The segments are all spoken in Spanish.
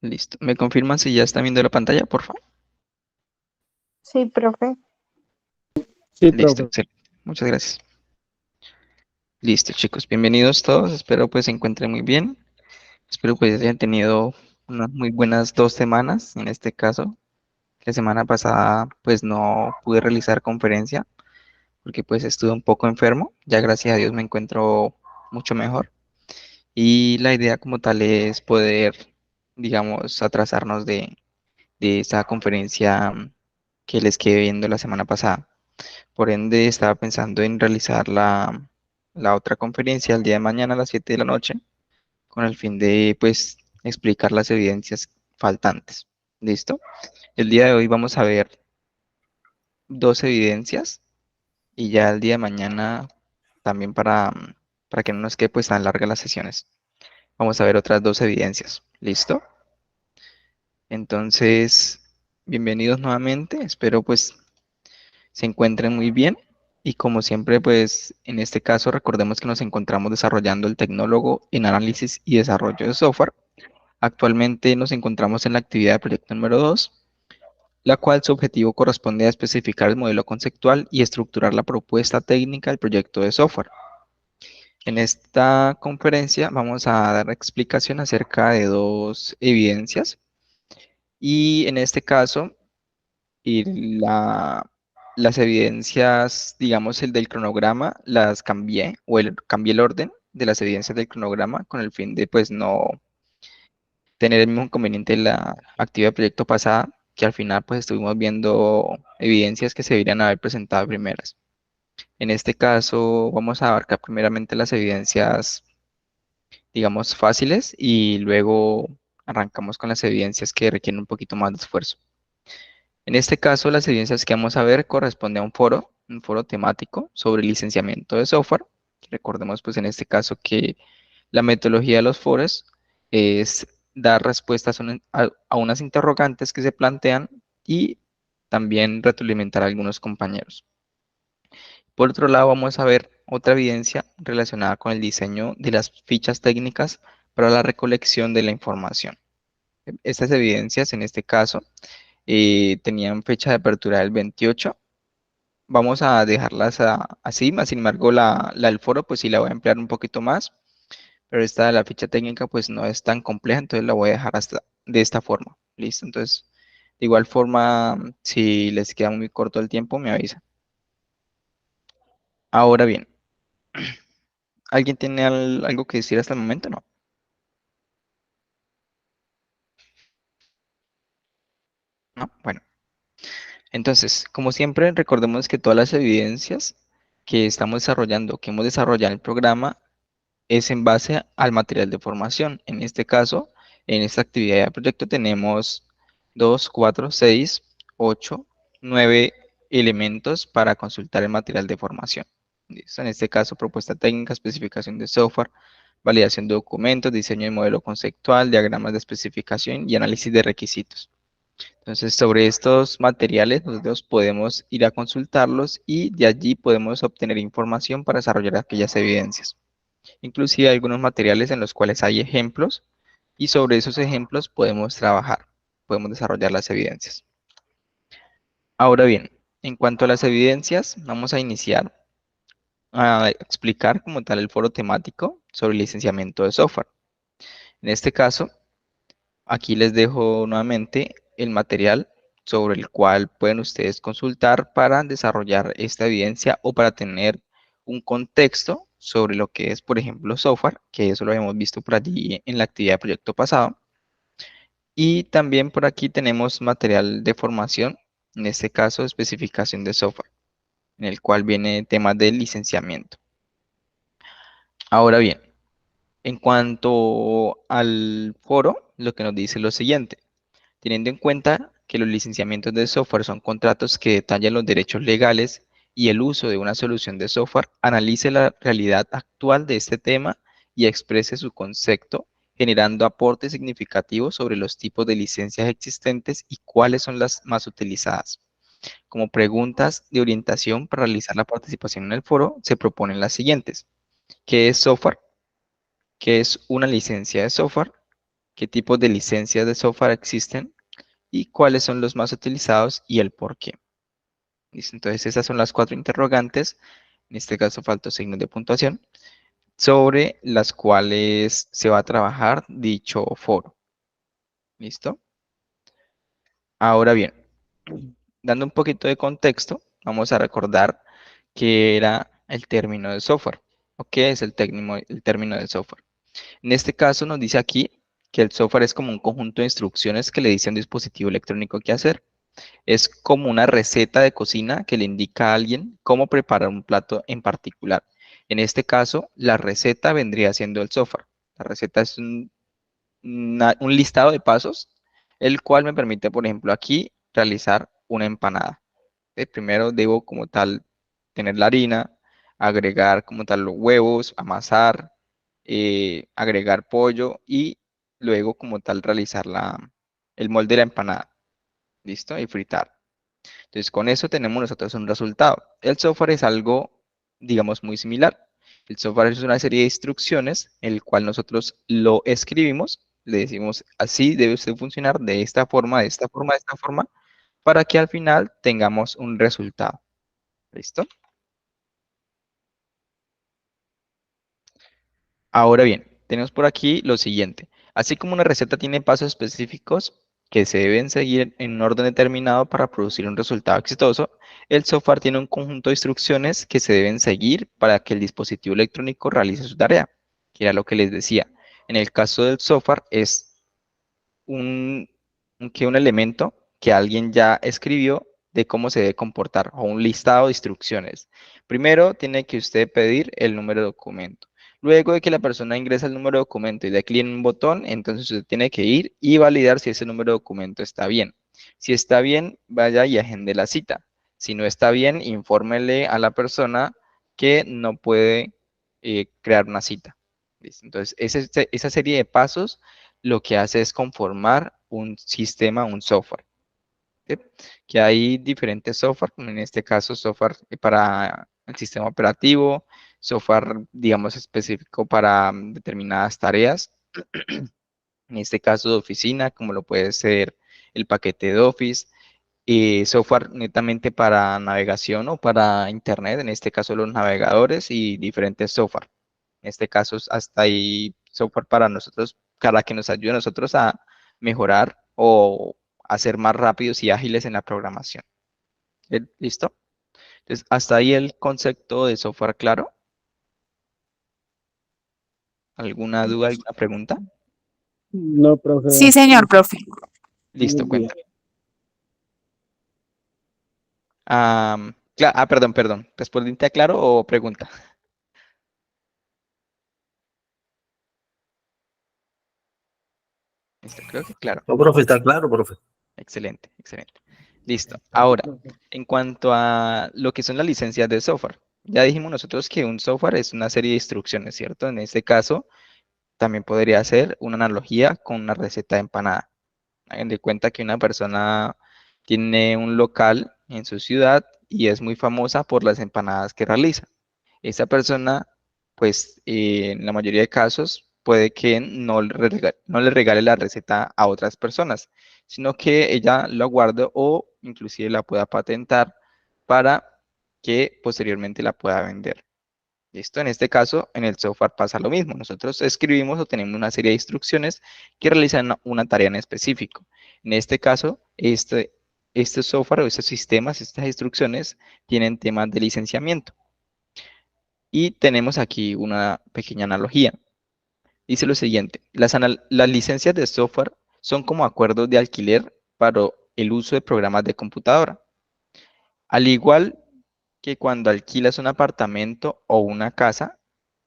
Listo. ¿Me confirman si ya está viendo la pantalla, por favor? Sí, profe. Sí, Listo, profe. excelente. Muchas gracias. Listo, chicos. Bienvenidos todos. Espero pues se encuentren muy bien. Espero pues hayan tenido unas muy buenas 2 semanas. En este caso, la semana pasada pues no pude realizar conferencia porque pues estuve un poco enfermo. Ya gracias a Dios me encuentro mucho mejor. Y la idea como tal es poder, digamos, atrasarnos de esa conferencia que les quedé viendo la semana pasada. Por ende, estaba pensando en realizar la otra conferencia el día de mañana a las 7 de la noche, con el fin de, pues, explicar las evidencias faltantes. ¿Listo? El día de hoy vamos a ver 2 evidencias y ya el día de mañana, también para que no nos quede pues tan largas las sesiones, vamos a ver otras 2 evidencias. ¿Listo? Entonces, bienvenidos nuevamente. Espero pues se encuentren muy bien. Y como siempre, pues en este caso recordemos que nos encontramos desarrollando el tecnólogo en análisis y desarrollo de software. Actualmente nos encontramos en la actividad de proyecto número 2, la cual su objetivo corresponde a especificar el modelo conceptual y estructurar la propuesta técnica del proyecto de software. En esta conferencia vamos a dar explicación acerca de 2 evidencias y en este caso y las evidencias, digamos, el del cronograma, las cambié, cambié el orden de las evidencias del cronograma con el fin de, pues, no tener el mismo inconveniente de la actividad de proyecto pasada, que al final, pues, estuvimos viendo evidencias que se deberían haber presentado primeras. En este caso, vamos a abarcar primeramente las evidencias, digamos, fáciles y luego arrancamos con las evidencias que requieren un poquito más de esfuerzo. En este caso, las evidencias que vamos a ver corresponde a un foro temático sobre licenciamiento de software. Recordemos, pues, en este caso que la metodología de los foros es dar respuestas a unas interrogantes que se plantean y también retroalimentar a algunos compañeros. Por otro lado, vamos a ver otra evidencia relacionada con el diseño de las fichas técnicas para la recolección de la información. Estas evidencias, en este caso, tenían fecha de apertura del 28. Vamos a dejarlas así, más sin embargo la del foro pues sí la voy a emplear un poquito más, pero esta de la ficha técnica pues no es tan compleja, entonces la voy a dejar hasta de esta forma. Listo, entonces de igual forma si les queda muy corto el tiempo me avisa. Ahora bien, ¿alguien tiene algo que decir hasta el momento? No. ¿No? Bueno, entonces como siempre recordemos que todas las evidencias que estamos desarrollando, que hemos desarrollado en el programa, es en base al material de formación. En este caso, en esta actividad de proyecto tenemos 2, 4, 6, 8, 9 elementos para consultar el material de formación. ¿Listo? En este caso, propuesta técnica, especificación de software, validación de documentos, diseño de modelo conceptual, diagramas de especificación y análisis de requisitos. Entonces, sobre estos materiales, nosotros podemos ir a consultarlos y de allí podemos obtener información para desarrollar aquellas evidencias. Inclusive hay algunos materiales en los cuales hay ejemplos y sobre esos ejemplos podemos trabajar, podemos desarrollar las evidencias. Ahora bien, en cuanto a las evidencias, vamos a iniciar a explicar como tal el foro temático sobre licenciamiento de software. En este caso, aquí les dejo nuevamente el material sobre el cual pueden ustedes consultar para desarrollar esta evidencia o para tener un contexto sobre lo que es, por ejemplo, software, que eso lo hemos visto por allí en la actividad de proyecto pasado. Y también por aquí tenemos material de formación, en este caso especificación de software, en el cual viene temas de licenciamiento. Ahora bien, en cuanto al foro, lo que nos dice es lo siguiente. Teniendo en cuenta que los licenciamientos de software son contratos que detallan los derechos legales y el uso de una solución de software, analice la realidad actual de este tema y exprese su concepto, generando aportes significativos sobre los tipos de licencias existentes y cuáles son las más utilizadas. Como preguntas de orientación para realizar la participación en el foro, se proponen las siguientes. ¿Qué es software? ¿Qué es una licencia de software? ¿Qué tipos de licencias de software existen? ¿Y cuáles son los más utilizados y el por qué? ¿Listo? Entonces, esas son las 4 interrogantes. En este caso, faltó signos de puntuación, sobre las cuales se va a trabajar dicho foro. ¿Listo? Ahora bien, dando un poquito de contexto, vamos a recordar qué era el término de software, o qué es el término de software. En este caso nos dice aquí que el software es como un conjunto de instrucciones que le dice a un dispositivo electrónico qué hacer. Es como una receta de cocina que le indica a alguien cómo preparar un plato en particular. En este caso, la receta vendría siendo el software. La receta es un listado de pasos, el cual me permite, por ejemplo, aquí realizar una empanada. Primero debo como tal tener la harina, agregar como tal los huevos, amasar, agregar pollo y luego como tal realizar el molde de la empanada. ¿Listo? Y fritar. Entonces, con eso tenemos nosotros un resultado. El software es algo, digamos, muy similar. El software es una serie de instrucciones, el cual nosotros lo escribimos, le decimos, así debe usted funcionar de esta forma, de esta forma, de esta forma, para que al final tengamos un resultado. ¿Listo? Ahora bien, tenemos por aquí lo siguiente. Así como una receta tiene pasos específicos que se deben seguir en un orden determinado para producir un resultado exitoso, el software tiene un conjunto de instrucciones que se deben seguir para que el dispositivo electrónico realice su tarea, que era lo que les decía. En el caso del software es un, un elemento que alguien ya escribió de cómo se debe comportar o un listado de instrucciones. Primero tiene que usted pedir el número de documento. Luego de que la persona ingresa el número de documento y dé clic en un botón, entonces usted tiene que ir y validar si ese número de documento está bien. Si está bien, vaya y agende la cita. Si no está bien, infórmele a la persona que no puede crear una cita. ¿Listo? Entonces, esa serie de pasos lo que hace es conformar un sistema, un software. ¿Sí? Que hay diferentes software, como en este caso software para el sistema operativo, software, digamos, específico para determinadas tareas. En este caso de oficina, como lo puede ser el paquete de Office, software netamente para navegación o para Internet, en este caso los navegadores y diferentes software. En este caso, hasta hay software para nosotros, para que nos ayude a nosotros a mejorar o a ser más rápidos y ágiles en la programación. ¿Listo? Entonces, hasta ahí el concepto de software claro. ¿Alguna duda, alguna pregunta? No, profe. Sí, señor, profe. Listo, Muy bien. cuenta. Perdón. ¿Respondiste a claro o pregunta? Listo, creo que claro. No, profe, está claro, profe. Excelente, excelente. Listo. Ahora, en cuanto a lo que son las licencias de software, ya dijimos nosotros que un software es una serie de instrucciones, ¿cierto? En este caso, también podría ser una analogía con una receta de empanada. Hagan de cuenta que una persona tiene un local en su ciudad y es muy famosa por las empanadas que realiza. Esa persona, pues, en la mayoría de casos, puede que no le regale la receta a otras personas, sino que ella la guarde o inclusive la pueda patentar para que posteriormente la pueda vender. ¿Listo? En este caso, en el software pasa lo mismo. Nosotros escribimos o tenemos una serie de instrucciones que realizan una tarea en específico. En este caso, este software o estos sistemas, estas instrucciones, tienen temas de licenciamiento. Y tenemos aquí una pequeña analogía. Dice lo siguiente, las licencias de software son como acuerdos de alquiler para el uso de programas de computadora. Al igual que cuando alquilas un apartamento o una casa,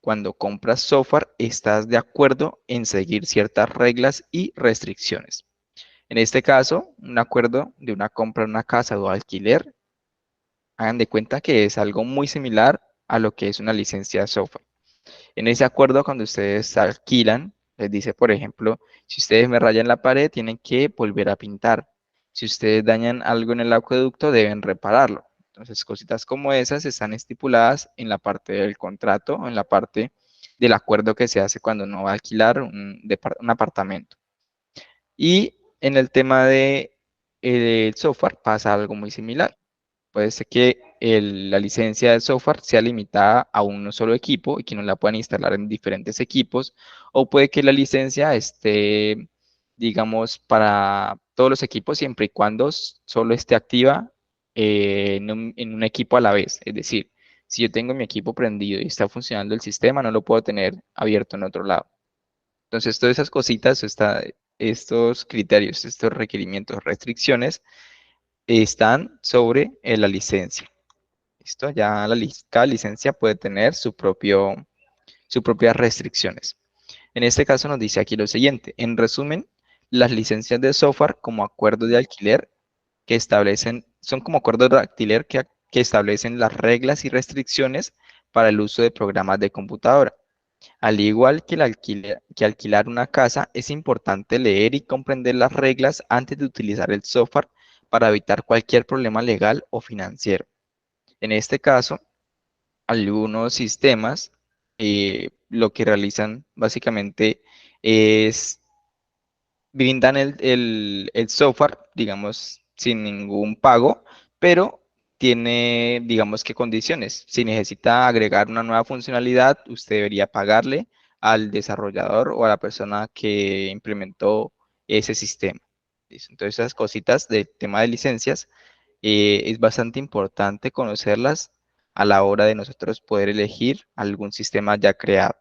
cuando compras software estás de acuerdo en seguir ciertas reglas y restricciones. En este caso, un acuerdo de una compra de una casa o alquiler, hagan de cuenta que es algo muy similar a lo que es una licencia de software. En ese acuerdo, cuando ustedes alquilan, les dice, por ejemplo, si ustedes me rayan la pared, tienen que volver a pintar. Si ustedes dañan algo en el acueducto, deben repararlo. Entonces, cositas como esas están estipuladas en la parte del contrato, en la parte del acuerdo que se hace cuando uno va a alquilar un apartamento. Y en el tema de el software pasa algo muy similar. Puede ser que la licencia del software sea limitada a un solo equipo y que no la puedan instalar en diferentes equipos, o puede que la licencia esté, digamos, para todos los equipos siempre y cuando solo esté activa en un equipo a la vez. Es decir, si yo tengo mi equipo prendido y está funcionando el sistema, no lo puedo tener abierto en otro lado. Entonces, todas esas cositas, estos criterios, estos requerimientos, restricciones, están sobre la licencia. ¿Listo? Ya cada licencia puede tener sus propias restricciones. En este caso nos dice aquí lo siguiente. En resumen, las licencias de software como acuerdos de alquiler que establecen, son como acuerdos de alquiler que establecen las reglas y restricciones para el uso de programas de computadora. Al igual que que alquilar una casa, es importante leer y comprender las reglas antes de utilizar el software para evitar cualquier problema legal o financiero. En este caso, algunos sistemas lo que realizan básicamente es brindan el software, digamos, sin ningún pago, pero tiene, digamos que condiciones. Si necesita agregar una nueva funcionalidad, usted debería pagarle al desarrollador o a la persona que implementó ese sistema. ¿Listo? Entonces, esas cositas del tema de licencias es bastante importante conocerlas a la hora de nosotros poder elegir algún sistema ya creado.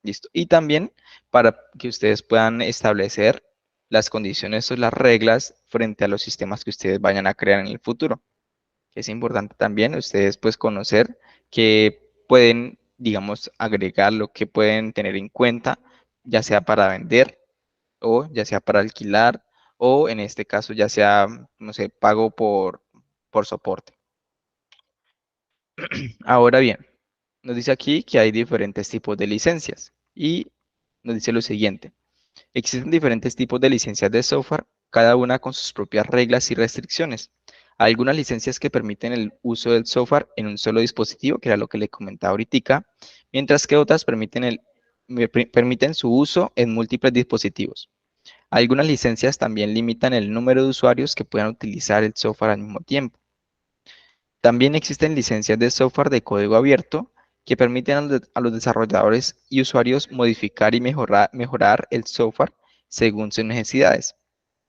¿Listo? Y también para que ustedes puedan establecer las condiciones o las reglas frente a los sistemas que ustedes vayan a crear en el futuro. Es importante también ustedes pues conocer que pueden, digamos, agregar lo que pueden tener en cuenta, ya sea para vender o ya sea para alquilar o en este caso ya sea, no sé, pago por soporte. Ahora bien, nos dice aquí que hay diferentes tipos de licencias y nos dice lo siguiente. Existen diferentes tipos de licencias de software, cada una con sus propias reglas y restricciones. Hay algunas licencias que permiten el uso del software en un solo dispositivo, que era lo que le comentaba ahorita, mientras que otras permiten su uso en múltiples dispositivos. Algunas licencias también limitan el número de usuarios que puedan utilizar el software al mismo tiempo. También existen licencias de software de código abierto que permiten a los desarrolladores y usuarios modificar y mejorar el software según sus necesidades.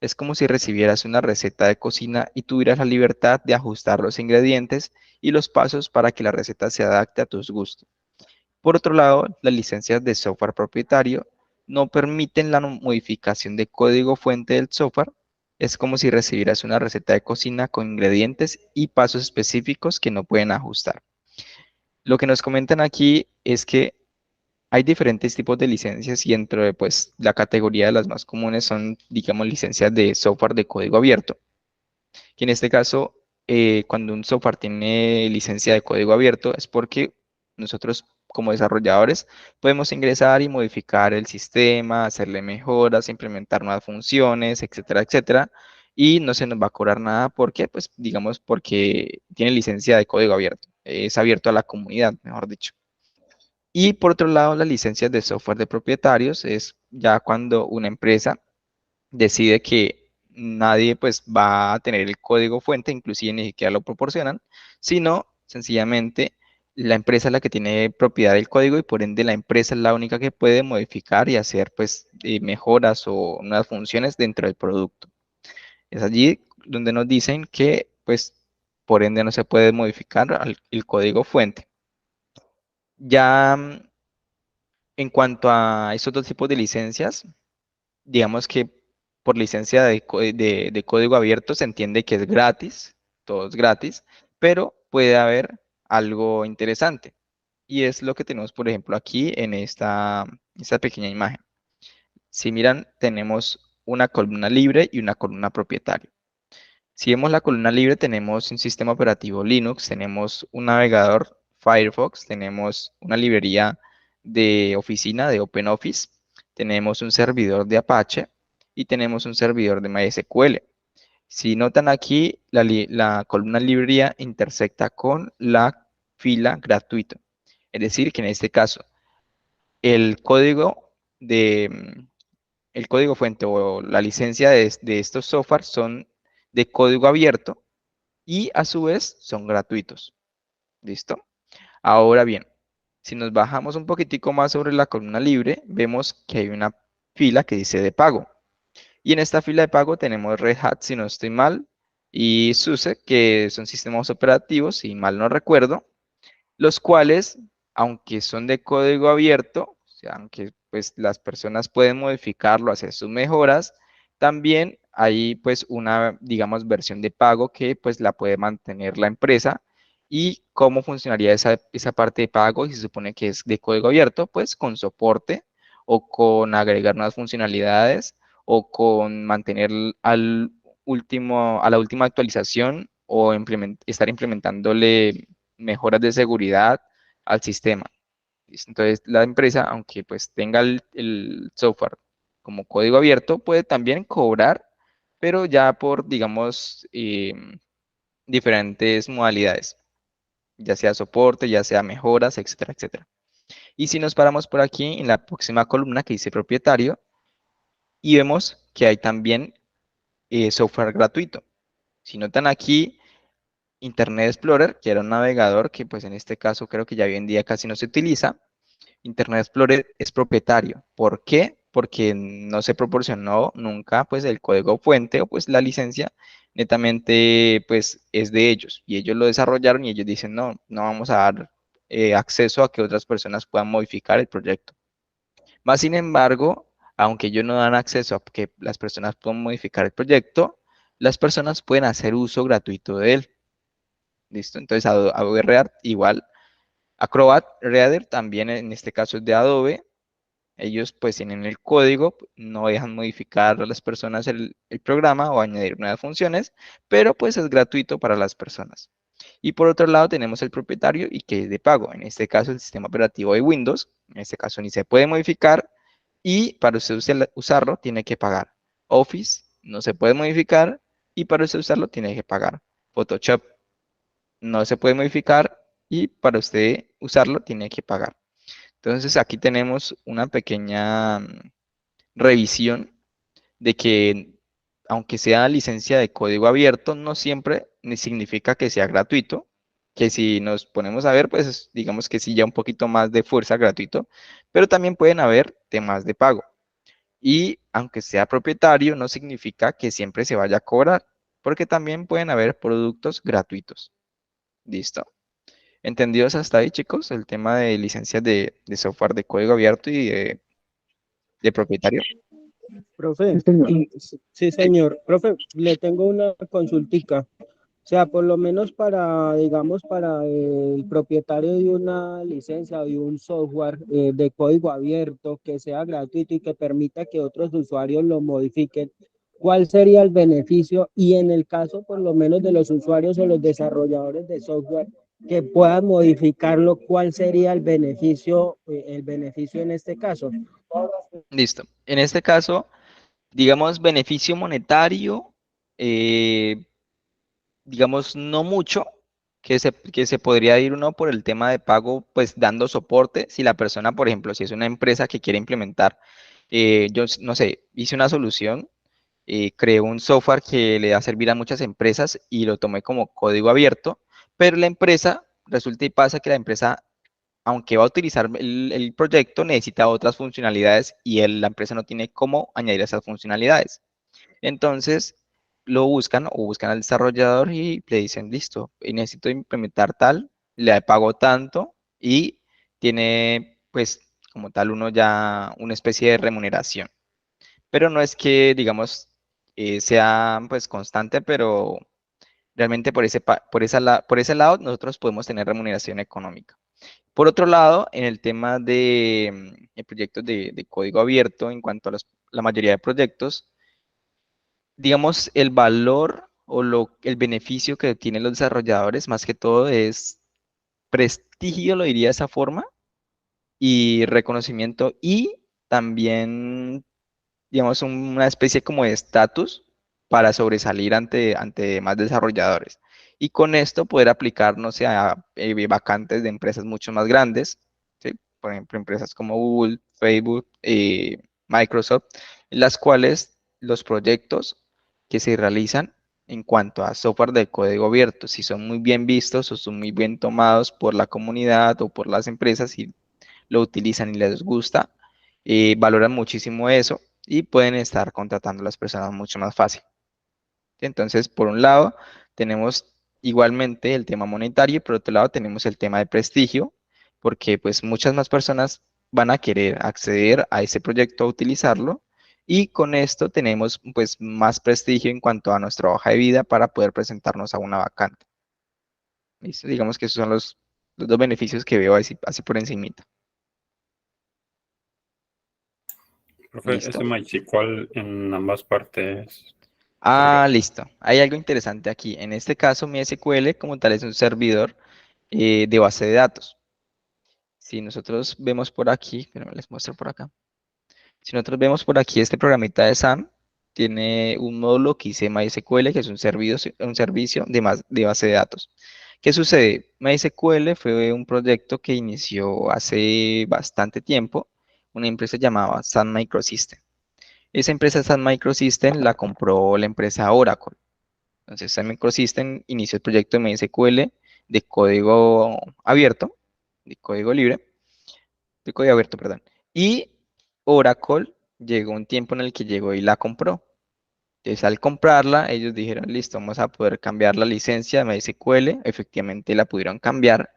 Es como si recibieras una receta de cocina y tuvieras la libertad de ajustar los ingredientes y los pasos para que la receta se adapte a tus gustos. Por otro lado, las licencias de software propietario no permiten la modificación de código fuente del software. Es como si recibieras una receta de cocina con ingredientes y pasos específicos que no pueden ajustar. Lo que nos comentan aquí es que hay diferentes tipos de licencias y dentro de pues, la categoría de las más comunes son, digamos, licencias de software de código abierto, que en este caso, cuando un software tiene licencia de código abierto, es porque nosotros como desarrolladores podemos ingresar y modificar el sistema, hacerle mejoras, implementar nuevas funciones, etcétera, etcétera, y no se nos va a cobrar nada porque, pues, digamos, porque tiene licencia de código abierto, es abierto a la comunidad, mejor dicho. Y por otro lado, las licencias de software de propietarios es ya cuando una empresa decide que nadie pues va a tener el código fuente, inclusive ni siquiera lo proporcionan, sino sencillamente la empresa es la que tiene propiedad del código y por ende la empresa es la única que puede modificar y hacer pues mejoras o nuevas funciones dentro del producto. Es allí donde nos dicen que pues por ende no se puede modificar el código fuente. Ya en cuanto a estos dos tipos de licencias, digamos que por licencia de código abierto se entiende que es gratis, todo es gratis, pero puede haber algo interesante. Y es lo que tenemos, por ejemplo, aquí en esta pequeña imagen. Si miran, tenemos una columna libre y una columna propietaria. Si vemos la columna libre, tenemos un sistema operativo Linux, tenemos un navegador Firefox, tenemos una librería de oficina de OpenOffice, tenemos un servidor de Apache y tenemos un servidor de MySQL. Si notan aquí, la columna librería intersecta con la fila gratuito. Es decir, que en este caso, el código el código fuente o la licencia de estos software son de código abierto y a su vez son gratuitos. ¿Listo? Ahora bien, si nos bajamos un poquitico más sobre la columna libre, vemos que hay una fila que dice de pago. Y en esta fila de pago tenemos Red Hat, si no estoy mal, y SUSE, que son sistemas operativos, si mal no recuerdo, los cuales, aunque son de código abierto, o sea, aunque pues las personas pueden modificarlo, hacer sus mejoras, también hay pues una, digamos, versión de pago que pues la puede mantener la empresa. ¿Y cómo funcionaría esa parte de pago? Si se supone que es de código abierto, pues con soporte o con agregar nuevas funcionalidades o con mantener a la última actualización o estar implementándole mejoras de seguridad al sistema. ¿Listo? Entonces, la empresa, aunque pues tenga el software como código abierto, puede también cobrar, pero ya por, digamos, diferentes modalidades, ya sea soporte, ya sea mejoras, etcétera, etcétera. Y si nos paramos por aquí en la próxima columna que dice propietario, y vemos que hay también software gratuito. Si notan aquí, Internet Explorer, que era un navegador que pues en este caso creo que ya hoy en día casi no se utiliza. Internet Explorer es propietario. ¿Por qué? Porque no se proporcionó nunca pues el código fuente o pues la licencia netamente pues es de ellos y ellos lo desarrollaron y ellos dicen no, no vamos a dar acceso a que otras personas puedan modificar el proyecto. Más sin embargo, aunque ellos no dan acceso a que las personas puedan modificar el proyecto, las personas pueden hacer uso gratuito de él. ¿Listo? Entonces Adobe Reader igual. Acrobat Reader también en este caso es de Adobe. Ellos pues tienen el código, no dejan modificar a las personas el programa o añadir nuevas funciones, pero pues es gratuito para las personas. Y por otro lado tenemos el propietario y que es de pago. En este caso el sistema operativo de Windows. En este caso ni se puede modificar y para usted usarlo tiene que pagar. Office no se puede modificar y para usted usarlo tiene que pagar. Photoshop no se puede modificar y para usted usarlo tiene que pagar. Entonces aquí tenemos una pequeña revisión de que aunque sea licencia de código abierto, no siempre ni significa que sea gratuito, que si nos ponemos a ver, pues digamos que sí ya un poquito más de fuerza gratuito, pero también pueden haber temas de pago. Y aunque sea propietario, no significa que siempre se vaya a cobrar, porque también pueden haber productos gratuitos. ¿Listo? ¿Entendidos hasta ahí, chicos? El tema de licencias de software de código abierto y de propietario. Profe, Sí, señor. sí, señor. Profe, le tengo una consultica. O sea, por lo menos para, digamos, para el propietario de una licencia o de un software de código abierto que sea gratuito y que permita que otros usuarios lo modifiquen, ¿cuál sería el beneficio? Y en el caso, por lo menos, de los usuarios o los desarrolladores de software que puedan modificarlo, ¿cuál sería el beneficio en este caso? Listo. En este caso, digamos, beneficio monetario, eh, digamos, no mucho, que se podría ir uno por el tema de pago, pues dando soporte. Si la persona, por ejemplo, si es una empresa que quiere implementar, no sé, hice una solución, creé un software que le va a servir a muchas empresas y lo tomé como código abierto, pero la empresa, resulta y pasa que la empresa aunque va a utilizar el proyecto, necesita otras funcionalidades y la empresa no tiene cómo añadir esas funcionalidades. Entonces, lo buscan o buscan al desarrollador y le dicen, listo, necesito implementar tal, le pago tanto y tiene, pues, como tal, uno ya una especie de remuneración. Pero no es que, digamos, sea, pues, constante, pero realmente por ese lado nosotros podemos tener remuneración económica. Por otro lado, en el tema de proyectos de código abierto, en cuanto a la mayoría de proyectos, digamos, el valor o el beneficio que tienen los desarrolladores, más que todo, es prestigio, lo diría de esa forma, y reconocimiento, y también, digamos, una especie como de estatus, para sobresalir ante más desarrolladores. Y con esto poder aplicar, no sé, a vacantes de empresas mucho más grandes, ¿sí? Por ejemplo, empresas como Google, Facebook, Microsoft, en las cuales los proyectos que se realizan en cuanto a software de código abierto, si son muy bien vistos o son muy bien tomados por la comunidad o por las empresas y lo utilizan y les gusta, valoran muchísimo eso y pueden estar contratando a las personas mucho más fácil. Entonces, por un lado, tenemos igualmente el tema monetario y por otro lado tenemos el tema de prestigio, porque pues muchas más personas van a querer acceder a ese proyecto, a utilizarlo, y con esto tenemos pues más prestigio en cuanto a nuestra hoja de vida para poder presentarnos a una vacante. ¿Listo? Digamos que esos son los dos beneficios que veo así por encimita. Profe, ese ¿Listo? MySQL en ambas partes Ah, sirve. listo. Hay algo interesante aquí. En este caso, mi SQL como tal es un servidor de base de datos. Si nosotros vemos por aquí, pero les muestro por acá. Si nosotros vemos por aquí este programita de SAM, tiene un módulo que dice MySQL, que es un servicio de base de datos. ¿Qué sucede? MySQL fue un proyecto que inició hace bastante tiempo, una empresa llamada Sun Microsystem. Esa empresa Sun Microsystem la compró la empresa Oracle. Entonces, Sun Microsystem inició el proyecto de MySQL de código abierto, de código libre, de código abierto, perdón. Y Oracle llegó un tiempo en el que llegó y la compró. Entonces, al comprarla, ellos dijeron, listo, vamos a poder cambiar la licencia de MySQL. Efectivamente, la pudieron cambiar,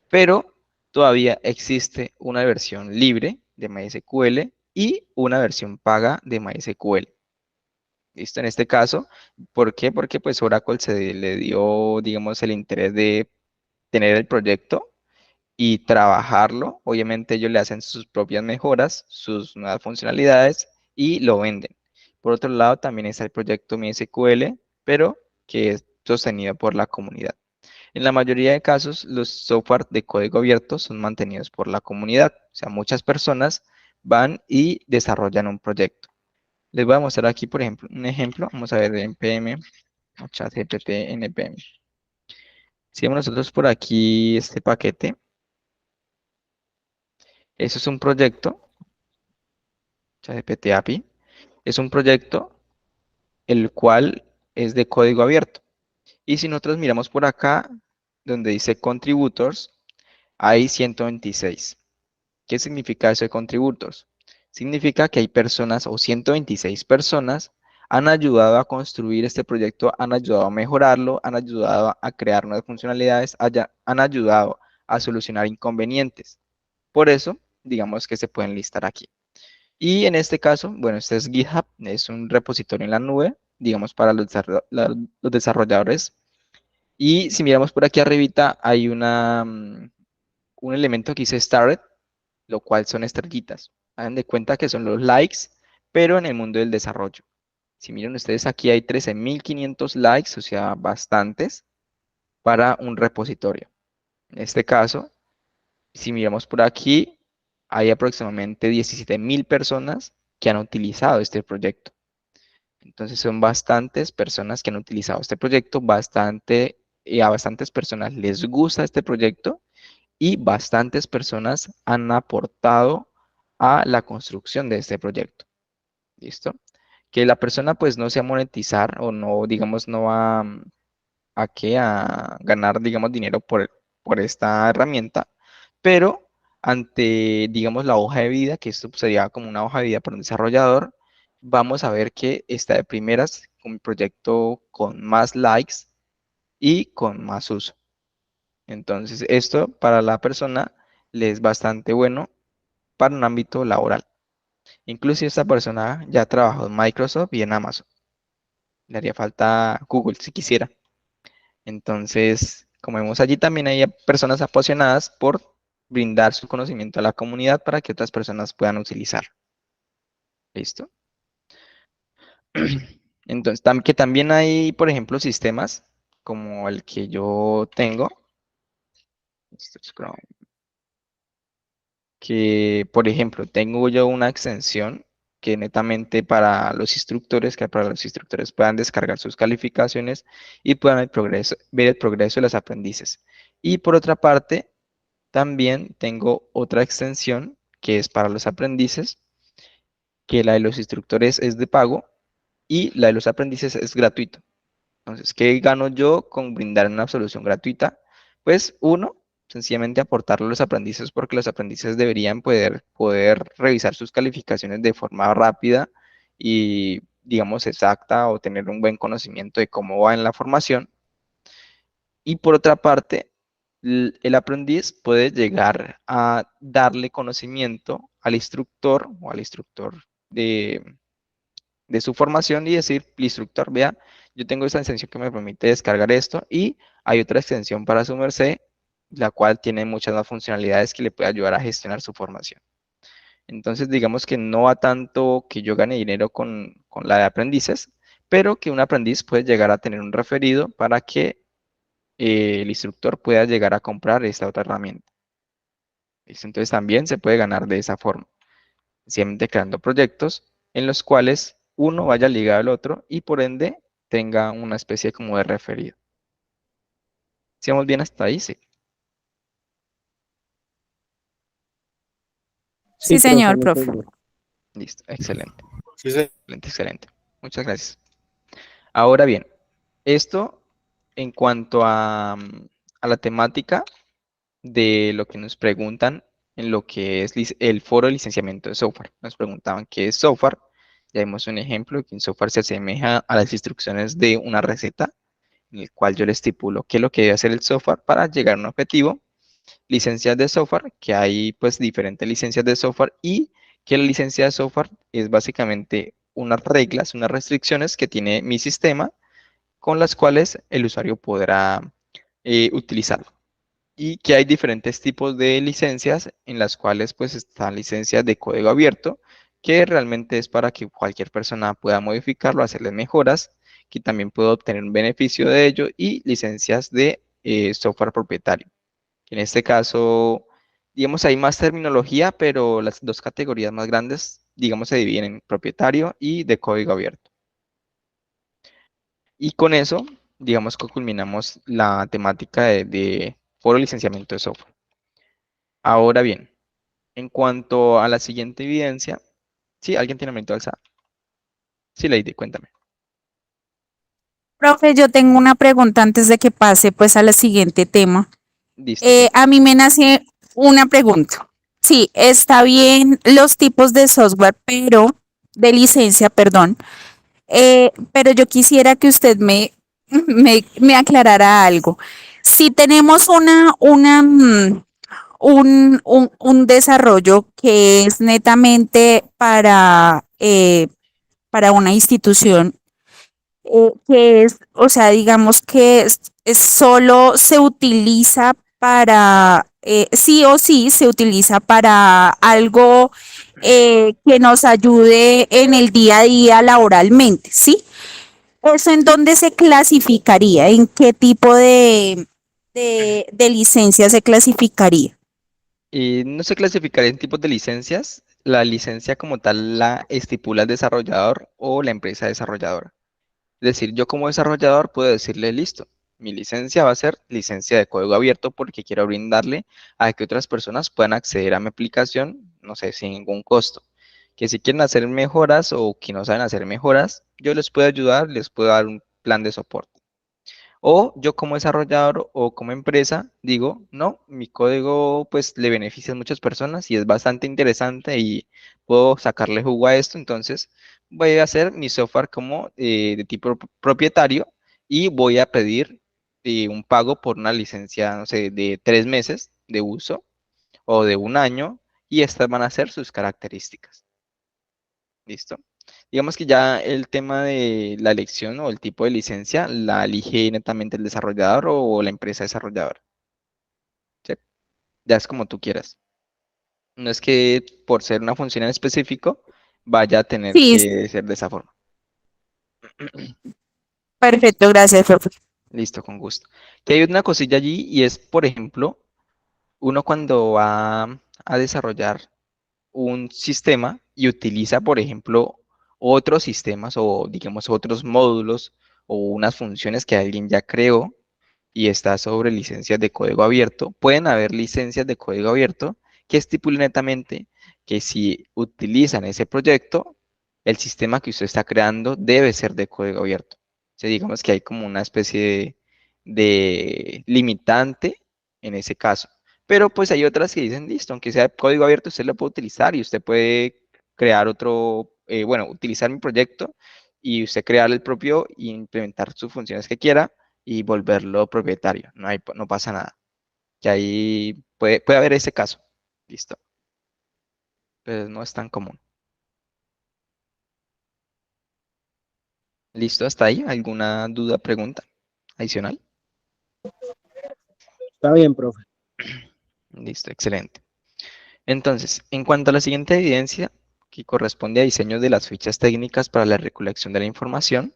pero todavía existe una versión libre de MySQL y una versión paga de MySQL. ¿Listo? En este caso, ¿por qué? Porque pues Oracle se le dio, digamos, el interés de tener el proyecto y trabajarlo. Obviamente ellos le hacen sus propias mejoras, sus nuevas funcionalidades y lo venden. Por otro lado, también está el proyecto MySQL, pero que es sostenido por la comunidad. En la mayoría de casos, los software de código abierto son mantenidos por la comunidad. O sea, muchas personas van y desarrollan un proyecto. Les voy a mostrar aquí, por ejemplo, un ejemplo. Vamos a ver npm, o ChatGPT npm. Si vemos nosotros por aquí este paquete, eso es un proyecto, ChatGPT API, es un proyecto el cual es de código abierto. Y si nosotros miramos por acá, donde dice contributors, hay 126. ¿Qué significa eso de contributors? Significa que hay personas o 126 personas han ayudado a construir este proyecto, han ayudado a mejorarlo, han ayudado a crear nuevas funcionalidades, han ayudado a solucionar inconvenientes. Por eso, digamos que se pueden listar aquí. Y en este caso, bueno, este es GitHub, es un repositorio en la nube, digamos, para los desarrolladores. Y si miramos por aquí arribita, hay un elemento que dice Started, lo cual son estrellitas. Hagan de cuenta que son los likes, pero en el mundo del desarrollo. Si miran ustedes, aquí hay 13.500 likes, o sea, bastantes, para un repositorio. En este caso, si miramos por aquí, hay aproximadamente 17.000 personas que han utilizado este proyecto. Entonces son bastantes personas que han utilizado este proyecto, a bastantes personas les gusta este proyecto y bastantes personas han aportado a la construcción de este proyecto. ¿Listo? Que la persona pues no sea monetizar o no, digamos, no va a ganar, digamos, dinero por esta herramienta, pero ante, digamos, la hoja de vida, que esto sería como una hoja de vida para un desarrollador, vamos a ver que está de primeras con un proyecto con más likes y con más uso. Entonces, esto para la persona le es bastante bueno para un ámbito laboral. Incluso esta persona ya trabajó en Microsoft y en Amazon. Le haría falta Google si quisiera. Entonces, como vemos allí, también hay personas apasionadas por brindar su conocimiento a la comunidad para que otras personas puedan utilizar. ¿Listo? Entonces, que también hay, por ejemplo, sistemas como el que yo tengo, esto es Chrome, que, por ejemplo, tengo yo una extensión que netamente para los instructores, que para los instructores puedan descargar sus calificaciones y puedan ver el progreso de los aprendices. Y por otra parte, también tengo otra extensión que es para los aprendices, que la de los instructores es de pago y la de los aprendices es gratuito. Entonces, ¿qué gano yo con brindar una solución gratuita? Pues uno, sencillamente aportarle a los aprendices porque los aprendices deberían poder revisar sus calificaciones de forma rápida y, digamos, exacta o tener un buen conocimiento de cómo va en la formación. Y por otra parte, el aprendiz puede llegar a darle conocimiento al instructor o al instructor de su formación y decir, instructor, vea, yo tengo esta extensión que me permite descargar esto y hay otra extensión para su merced, la cual tiene muchas más funcionalidades que le puede ayudar a gestionar su formación. Entonces, digamos que no va tanto que yo gane dinero con la de aprendices, pero que un aprendiz puede llegar a tener un referido para que el instructor pueda llegar a comprar esta otra herramienta. ¿Listo? Entonces, también se puede ganar de esa forma, simplemente creando proyectos en los cuales uno vaya ligado al otro y por ende tenga una especie como de referido. ¿Sí vamos bien hasta ahí? Sí. Sí, profe, señor, me profe. tengo. Listo, excelente, Sí, sí. excelente, excelente. Muchas gracias. Ahora bien, esto en cuanto a la temática de lo que nos preguntan en lo que es el foro de licenciamiento de software. Nos preguntaban qué es software. Ya vimos un ejemplo que un software se asemeja a las instrucciones de una receta, en el cual yo le estipulo qué es lo que debe hacer el software para llegar a un objetivo. Licencias de software, que hay pues diferentes licencias de software y que la licencia de software es básicamente unas reglas, unas restricciones que tiene mi sistema con las cuales el usuario podrá utilizarlo. Y que hay diferentes tipos de licencias en las cuales pues están licencias de código abierto, que realmente es para que cualquier persona pueda modificarlo, hacerle mejoras, que también pueda obtener un beneficio de ello, y licencias de software propietario. En este caso, digamos, hay más terminología, pero las dos categorías más grandes, digamos, se dividen en propietario y de código abierto. Y con eso, digamos que culminamos la temática de foro de licenciamiento de software. Ahora bien, en cuanto a la siguiente evidencia, ¿sí? ¿Alguien tiene mano alzada? Sí, Lady, cuéntame. Profe, yo tengo una pregunta antes de que pase pues al siguiente tema. Listo, cuéntame. A mí me nace una pregunta. Sí, está bien los tipos de software, pero de licencia, perdón. Pero yo quisiera que usted me aclarara algo. Si tenemos un desarrollo que es netamente para una institución, que es, o sea, digamos que solo se utiliza para, sí o sí, se utiliza para algo que nos ayude en el día a día laboralmente, ¿sí? ¿Eso en dónde se clasificaría? ¿En qué tipo de licencia se clasificaría? No se clasificaría en tipos de licencias. La licencia como tal la estipula el desarrollador o la empresa desarrolladora. Es decir, yo como desarrollador puedo decirle, listo, mi licencia va a ser licencia de código abierto porque quiero brindarle a que otras personas puedan acceder a mi aplicación, no sé, sin ningún costo. Que si quieren hacer mejoras o que no saben hacer mejoras, yo les puedo ayudar, les puedo dar un plan de soporte. O yo como desarrollador o como empresa digo, no, mi código pues le beneficia a muchas personas y es bastante interesante y puedo sacarle jugo a esto, entonces voy a hacer mi software como de tipo propietario y voy a pedir un pago por una licencia, no sé, de 3 meses de uso o de un año y estas van a ser sus características. ¿Listo? Digamos que ya el tema de la elección o el tipo de licencia la elige netamente el desarrollador o la empresa desarrolladora. ¿Sí? Ya es como tú quieras. No es que por ser una función en específico vaya a tener Sí, que ser de esa forma. perfecto, gracias, profe. Listo, con gusto. Que hay una cosilla allí y es, por ejemplo, uno cuando va a desarrollar un sistema y utiliza, por ejemplo, otros sistemas o, digamos, otros módulos o unas funciones que alguien ya creó y está sobre licencias de código abierto, pueden haber licencias de código abierto que estipulen netamente que si utilizan ese proyecto, el sistema que usted está creando debe ser de código abierto. O sea, digamos que hay como una especie de limitante en ese caso. Pero pues hay otras que dicen, listo, aunque sea de código abierto, usted lo puede utilizar y usted puede crear otro, bueno, utilizar mi proyecto y usted crear el propio e implementar sus funciones que quiera y volverlo propietario. No pasa nada. Que ahí puede haber ese caso. Listo. Pero no es tan común. ¿Listo? ¿Hasta ahí? ¿Alguna duda, pregunta adicional? Está bien, profe. Listo, excelente. Entonces, en cuanto a la siguiente evidencia, que corresponde a diseño de las fichas técnicas para la recolección de la información,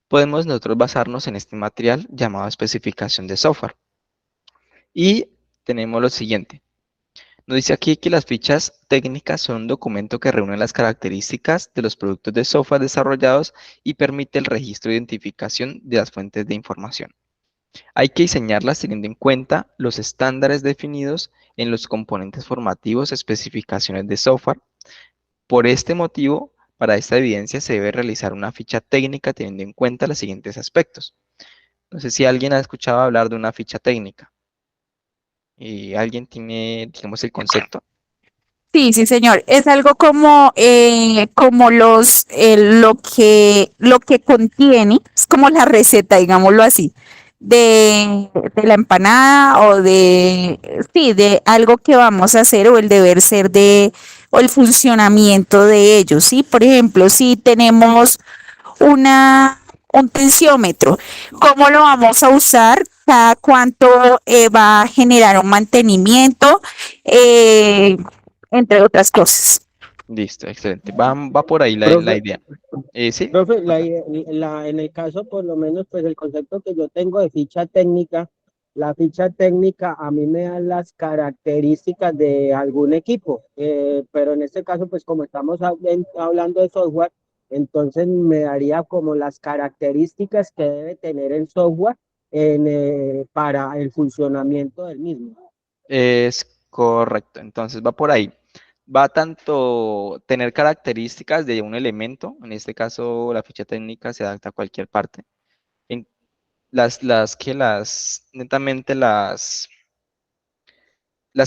podemos nosotros basarnos en este material llamado especificación de software. Y tenemos lo siguiente. Nos dice aquí que las fichas técnicas son un documento que reúne las características de los productos de software desarrollados y permite el registro e identificación de las fuentes de información. Hay que diseñarlas teniendo en cuenta los estándares definidos en los componentes formativos, especificaciones de software. Por este motivo, para esta evidencia se debe realizar una ficha técnica teniendo en cuenta los siguientes aspectos. No sé si alguien ha escuchado hablar de una ficha técnica. ¿Y alguien tiene, digamos, el concepto? Sí, sí, señor. Es algo como lo que contiene, es como la receta, digámoslo así, de la empanada o sí, de algo que vamos a hacer o el deber ser o el funcionamiento de ellos, ¿sí? Por ejemplo, si tenemos un tensiómetro. ¿Cómo lo vamos a usar? ¿Cada cuánto va a generar un mantenimiento? Eh, Entre otras cosas. Listo, excelente. Va por ahí la Profe, idea. ¿Sí? profe, en el caso, por lo menos, pues el concepto que yo tengo de ficha técnica, la ficha técnica a mí me da las características de algún equipo, pero en este caso, pues como estamos hablando de software, entonces me daría como las características que debe tener el software para el funcionamiento del mismo. Es correcto. Entonces va por ahí. Va tanto tener características de un elemento, en este caso la ficha técnica se adapta a cualquier parte. En netamente las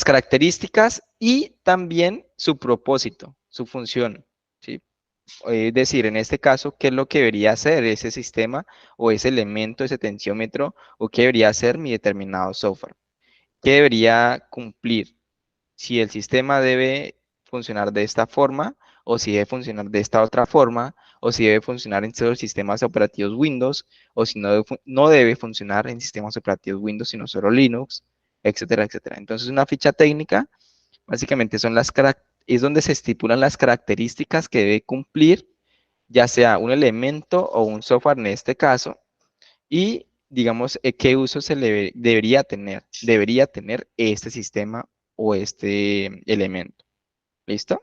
características y también su propósito, su función, ¿sí? Es decir, en este caso, ¿qué es lo que debería hacer ese sistema o ese elemento, ese tensiómetro, o qué debería hacer mi determinado software? ¿Qué debería cumplir? Si el sistema debe funcionar de esta forma, o si debe funcionar de esta otra forma, o si debe funcionar en solo sistemas operativos Windows, o si no debe funcionar en sistemas operativos Windows, sino solo Linux, etcétera, etcétera. Entonces, una ficha técnica, básicamente es donde se estipulan las características que debe cumplir, ya sea un elemento o un software en este caso, y digamos qué uso debería tener este sistema o este elemento. ¿Listo?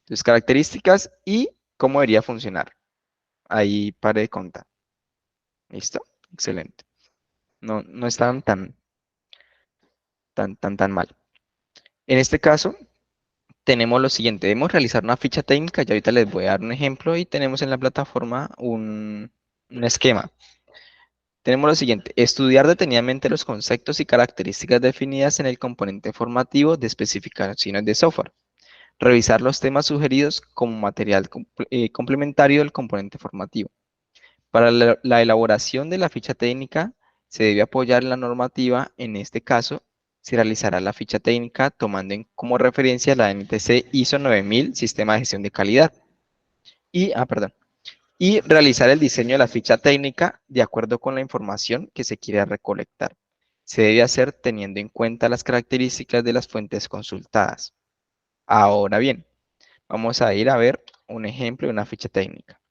Entonces, características y cómo debería funcionar. Ahí pare de contar. ¿Listo? Excelente. No están tan mal. En este caso, tenemos lo siguiente. Debemos realizar una ficha técnica. Ya ahorita les voy a dar un ejemplo y tenemos en la plataforma un esquema. Tenemos lo siguiente, estudiar detenidamente los conceptos y características definidas en el componente formativo de especificaciones de software. Revisar los temas sugeridos como material complementario del componente formativo. Para la elaboración de la ficha técnica se debe apoyar en la normativa. En este caso, se realizará la ficha técnica tomando como referencia la NTC ISO 9000, Sistema de Gestión de Calidad. Y realizar el diseño de la ficha técnica de acuerdo con la información que se quiere recolectar. Se debe hacer teniendo en cuenta las características de las fuentes consultadas. Ahora bien, vamos a ir a ver un ejemplo de una ficha técnica.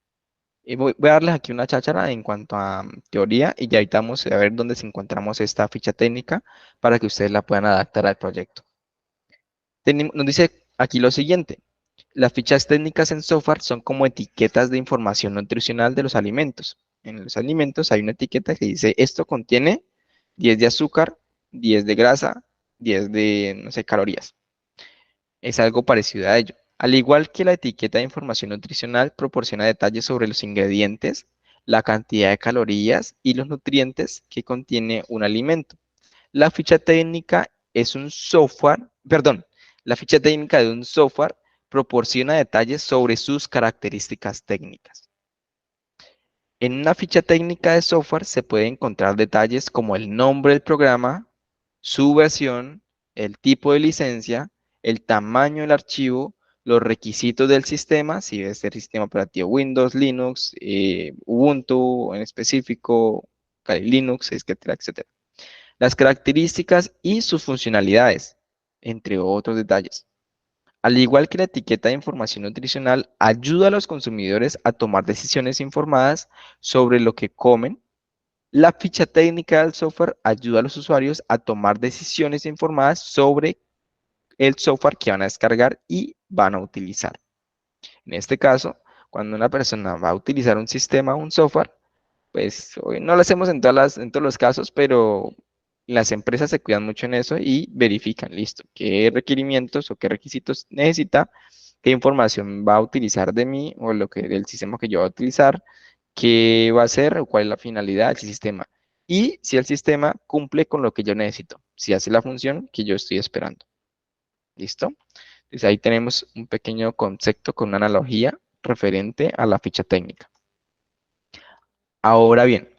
Y voy a darles aquí una cháchara en cuanto a teoría y ya ahorita vamos a ver dónde se encontramos esta ficha técnica para que ustedes la puedan adaptar al proyecto. Nos dice Aquí lo siguiente. Las fichas técnicas en software son como etiquetas de información nutricional de los alimentos. En los alimentos hay una etiqueta que dice, esto contiene 10 de azúcar, 10 de grasa, 10 de, no sé, calorías. Es algo parecido a ello. Al igual que la etiqueta de información nutricional proporciona detalles sobre los ingredientes, la cantidad de calorías y los nutrientes que contiene un alimento. La ficha técnica es un software, perdón, la ficha técnica de un software proporciona detalles sobre sus características técnicas. En una ficha técnica de software se puede encontrar detalles como el nombre del programa, su versión, el tipo de licencia, el tamaño del archivo, los requisitos del sistema, si es el sistema operativo Windows, Linux, Ubuntu en específico, Kali Linux, etcétera, etcétera. Las características y sus funcionalidades, entre otros detalles. Al igual que la etiqueta de información nutricional, ayuda a los consumidores a tomar decisiones informadas sobre lo que comen. La ficha técnica del software ayuda a los usuarios a tomar decisiones informadas sobre el software que van a descargar y van a utilizar. En este caso, cuando una persona va a utilizar un sistema o un software, pues hoy no lo hacemos en todos los casos, pero las empresas se cuidan mucho en eso y verifican, listo, qué requerimientos o qué requisitos necesita, qué información va a utilizar de mí o lo que del sistema que yo voy a utilizar, qué va a hacer o cuál es la finalidad del sistema. Y si el sistema cumple con lo que yo necesito, si hace la función que yo estoy esperando. ¿Listo? Entonces ahí tenemos un pequeño concepto con una analogía referente a la ficha técnica. Ahora bien,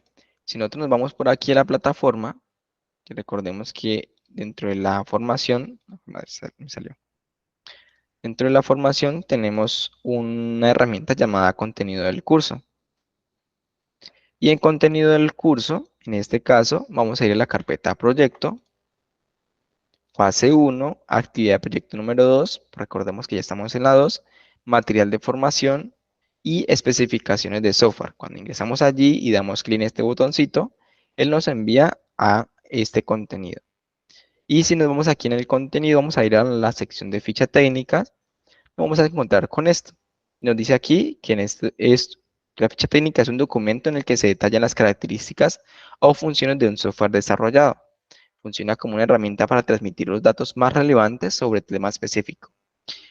si nosotros nos vamos por aquí a la plataforma, que recordemos que dentro de la formación, me salió. Dentro de la formación tenemos una herramienta llamada contenido del curso. Y en contenido del curso, en este caso, vamos a ir a la carpeta proyecto, fase 1, actividad de proyecto número 2, recordemos que ya estamos en la 2, material de formación y especificaciones de software. Cuando ingresamos allí y damos clic en este botoncito, él nos envía a este contenido. Y si nos vamos aquí en el contenido, vamos a ir a la sección de ficha técnica, vamos a encontrar con esto. Nos dice aquí que la ficha técnica es un documento en el que se detallan las características o funciones de un software desarrollado. Funciona como una herramienta para transmitir los datos más relevantes sobre el tema específico.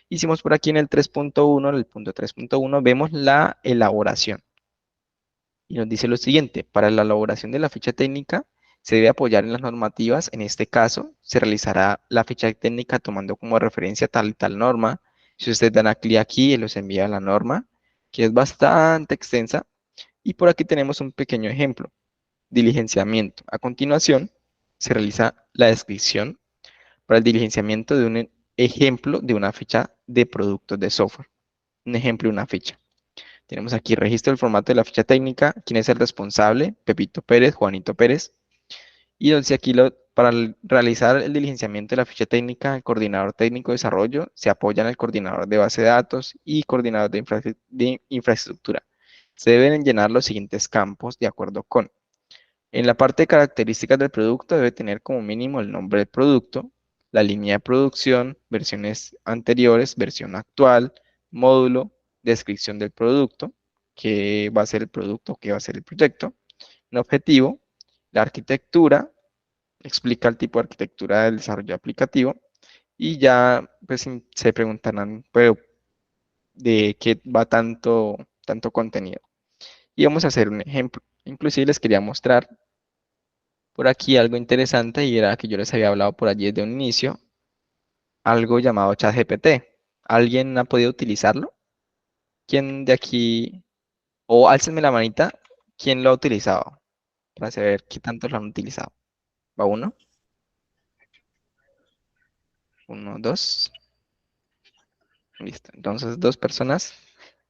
Hicimos por aquí en el 3.1, en el punto 3.1, vemos la elaboración. Y nos dice lo siguiente, para la elaboración de la ficha técnica se debe apoyar en las normativas. En este caso, se realizará la ficha técnica tomando como referencia tal y tal norma. Si ustedes dan a clic aquí, él los envía a la norma, que es bastante extensa. Y por aquí tenemos un pequeño ejemplo, diligenciamiento. A continuación, se realiza la descripción para el diligenciamiento de un ejemplo de una ficha de productos de software. Un ejemplo de una ficha. Tenemos aquí registro del formato de la ficha técnica, quién es el responsable, Pepito Pérez, Juanito Pérez. Y entonces aquí para realizar el diligenciamiento de la ficha técnica, el coordinador técnico de desarrollo se apoya en el coordinador de base de datos y coordinador de infraestructura. Se deben llenar los siguientes campos de acuerdo con. En la parte de características del producto debe tener como mínimo el nombre del producto, la línea de producción, versiones anteriores, versión actual, módulo, descripción del producto, qué va a ser el producto, qué va a ser el proyecto, un objetivo, la arquitectura, explica el tipo de arquitectura del desarrollo aplicativo y ya pues se preguntarán, pero de qué va tanto contenido. Y vamos a hacer un ejemplo. Inclusive les quería mostrar por aquí algo interesante y era que yo les había hablado por allí desde un inicio, algo llamado ChatGPT. ¿Alguien ha podido utilizarlo? ¿Quién de aquí, o álcenme la manita, quién lo ha utilizado? Para saber qué tanto lo han utilizado. ¿Va uno? Uno, dos. Listo. Entonces, dos personas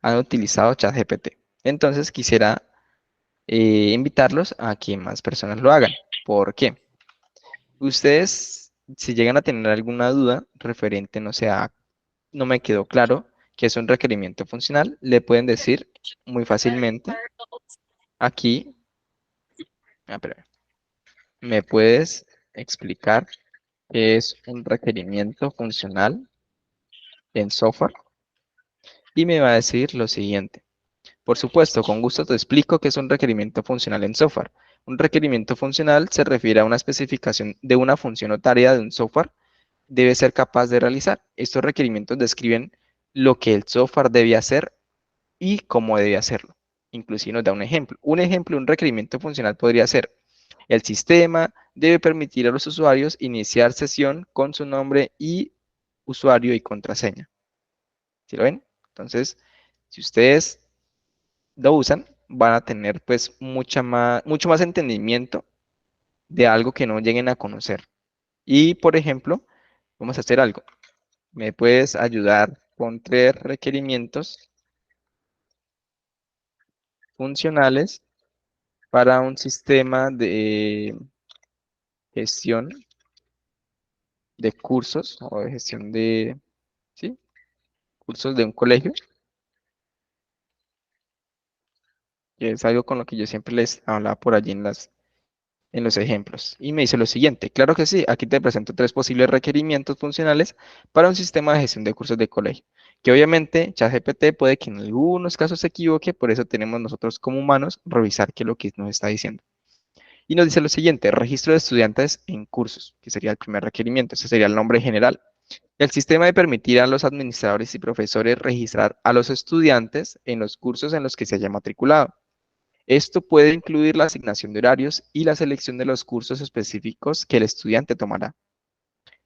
han utilizado ChatGPT. Entonces, quisiera invitarlos a que más personas lo hagan. ¿Por qué? Ustedes, si llegan a tener alguna duda referente, no sé, no me quedó claro que es un requerimiento funcional, le pueden decir muy fácilmente aquí, espera, ¿me puedes explicar qué es un requerimiento funcional? en software y me va a decir lo siguiente. Por supuesto, con gusto te explico qué es un requerimiento funcional en software. Un requerimiento funcional se refiere a una especificación de una función o tarea de un software debe ser capaz de realizar. Estos requerimientos describen lo que el software debe hacer y cómo debe hacerlo. Inclusive nos da un ejemplo. Un ejemplo, un requerimiento funcional podría ser: el sistema debe permitir a los usuarios iniciar sesión con su nombre y usuario y contraseña. ¿Sí lo ven? Entonces, si ustedes lo usan, van a tener pues mucho más entendimiento de algo que no lleguen a conocer. Y, por ejemplo, vamos a hacer algo. ¿Me puedes ayudar con 3 requerimientos funcionales para un sistema de gestión de cursos o de gestión de, ¿sí? Cursos de un colegio? Que es algo con lo que yo siempre les hablaba por allí en los ejemplos. Y me dice lo siguiente: claro que sí, aquí te presento 3 posibles requerimientos funcionales para un sistema de gestión de cursos de colegio. Que obviamente ChatGPT puede que en algunos casos se equivoque, por eso tenemos nosotros como humanos revisar qué es lo que nos está diciendo. Y nos dice lo siguiente: registro de estudiantes en cursos, que sería el primer requerimiento, ese sería el nombre general. El sistema de permitir a los administradores y profesores registrar a los estudiantes en los cursos en los que se haya matriculado. Esto puede incluir la asignación de horarios y la selección de los cursos específicos que el estudiante tomará.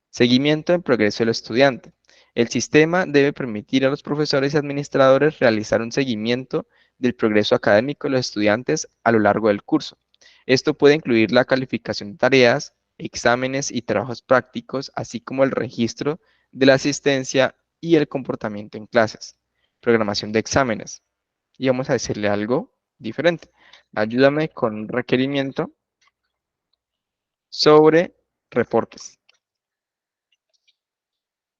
Seguimiento en progreso del estudiante. El sistema debe permitir a los profesores y administradores realizar un seguimiento del progreso académico de los estudiantes a lo largo del curso. Esto puede incluir la calificación de tareas, exámenes y trabajos prácticos, así como el registro de la asistencia y el comportamiento en clases. Programación de exámenes. Y vamos a decirle algo diferente. Ayúdame con un requerimiento sobre reportes.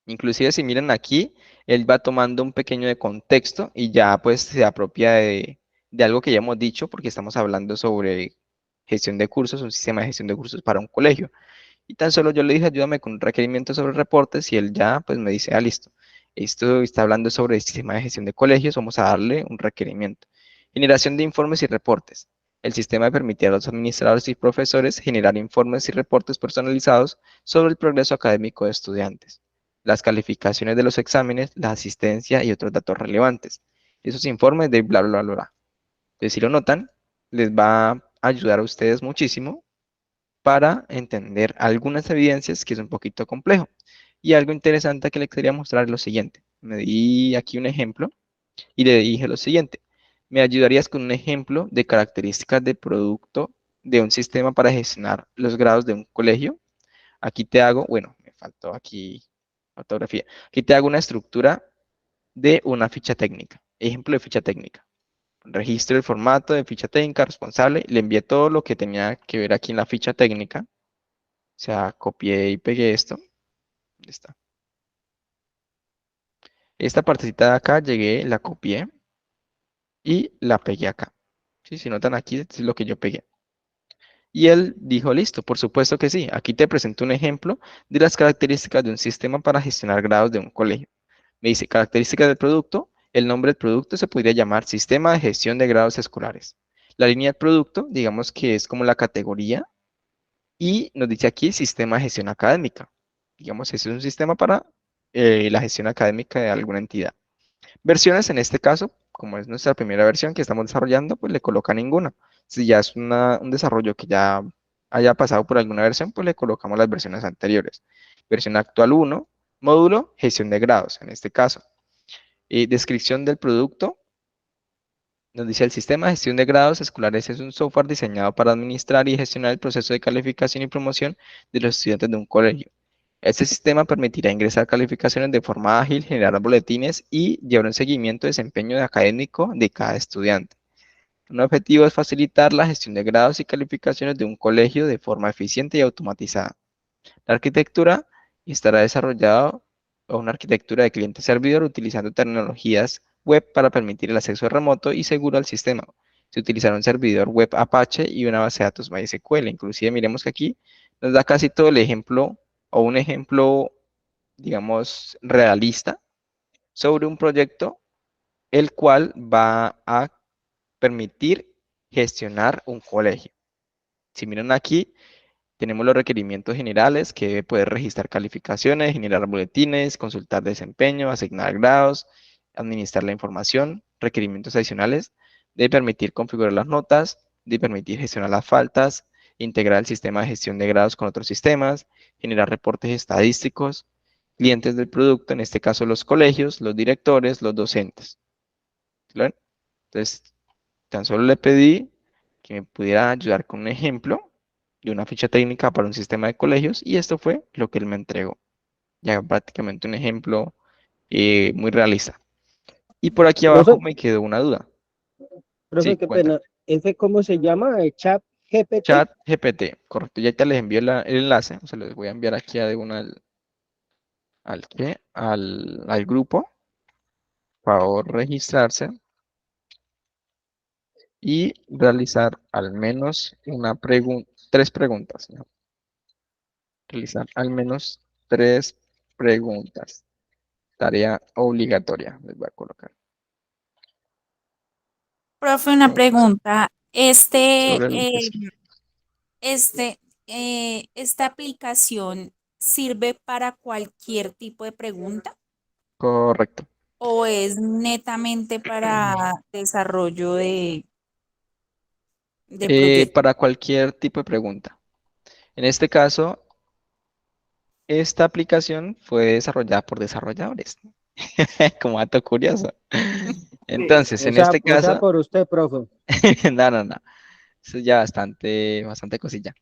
Inclusive si miran aquí, él va tomando un pequeño de contexto y ya pues se apropia de algo que ya hemos dicho, porque estamos hablando sobre gestión de cursos, un sistema de gestión de cursos para un colegio. Y tan solo yo le dije: ayúdame con un requerimiento sobre reportes, y él ya pues me dice: ah, listo, esto está hablando sobre el sistema de gestión de colegios, vamos a darle un requerimiento. Generación de informes y reportes. El sistema permite a los administradores y profesores generar informes y reportes personalizados sobre el progreso académico de estudiantes, las calificaciones de los exámenes, la asistencia y otros datos relevantes. Esos informes de bla, bla, bla, bla. Entonces, si lo notan, les va a ayudar a ustedes muchísimo para entender algunas evidencias que es un poquito complejo. Y algo interesante que les quería mostrar es lo siguiente. Me di aquí un ejemplo y le dije lo siguiente: ¿me ayudarías con un ejemplo de características de producto de un sistema para gestionar los grados de un colegio? Aquí te hago, bueno, me faltó aquí fotografía. Aquí te hago una estructura de una ficha técnica. Ejemplo de ficha técnica. Registro el formato de ficha técnica responsable. Le envié todo lo que tenía que ver aquí en la ficha técnica. O sea, copié y pegué esto. ¿Dónde está? Esta partecita de acá llegué, la copié y la pegué acá. ¿Sí? Si notan aquí, es lo que yo pegué. Y él dijo: listo, por supuesto que sí. Aquí te presento un ejemplo de las características de un sistema para gestionar grados de un colegio. Me dice: características del producto. El nombre del producto se podría llamar Sistema de Gestión de Grados Escolares. La línea del producto, digamos que es como la categoría. Y nos dice aquí Sistema de Gestión Académica. Digamos, ese es un sistema para la gestión académica de alguna entidad. Versiones, en este caso, como es nuestra primera versión que estamos desarrollando, pues le coloca ninguna. Si ya es un desarrollo que ya haya pasado por alguna versión, pues le colocamos las versiones anteriores. Versión actual 1, módulo, gestión de grados, en este caso. Descripción del producto. Nos dice: el sistema de gestión de grados escolares es un software diseñado para administrar y gestionar el proceso de calificación y promoción de los estudiantes de un colegio. Este sistema permitirá ingresar calificaciones de forma ágil, generar boletines y llevar un seguimiento de desempeño académico de cada estudiante. Un objetivo es facilitar la gestión de grados y calificaciones de un colegio de forma eficiente y automatizada. La arquitectura estará desarrollada o una arquitectura de cliente-servidor utilizando tecnologías web para permitir el acceso remoto y seguro al sistema. Se utilizará un servidor web Apache y una base de datos MySQL. Inclusive miremos que aquí nos da casi todo el ejemplo o un ejemplo, digamos, realista sobre un proyecto el cual va a permitir gestionar un colegio. Si miran aquí, tenemos los requerimientos generales que debe poder registrar calificaciones, generar boletines, consultar desempeño, asignar grados, administrar la información, requerimientos adicionales, debe permitir configurar las notas, debe permitir gestionar las faltas, integrar el sistema de gestión de grados con otros sistemas, generar reportes estadísticos, clientes del producto, en este caso los colegios, los directores, los docentes. ¿Claro? Entonces, tan solo le pedí que me pudiera ayudar con un ejemplo de una ficha técnica para un sistema de colegios y esto fue lo que él me entregó. Ya prácticamente un ejemplo muy realista. Y por aquí abajo Profe, me quedó una duda. Sí, profe, qué cuenta. pena. ¿Ese cómo se llama? ¿Chat GPT? Chat GPT, correcto. Ya te les envío el enlace. Se los voy a enviar aquí a de una al grupo. Por favor, registrarse y realizar al menos tres preguntas, ¿no? Realizar al menos tres preguntas. Tarea obligatoria, les voy a colocar. Profe, una Preguntas pregunta. sobre el que sí. Este, ¿Esta aplicación sirve para cualquier tipo de pregunta Correcto. o es netamente para desarrollo de proyectos? Para cualquier tipo de pregunta. En este caso, esta aplicación fue desarrollada por desarrolladores. Como dato curioso. Entonces, en este O sea, caso, por usted, profe. no, no, no. Eso es ya bastante cosilla.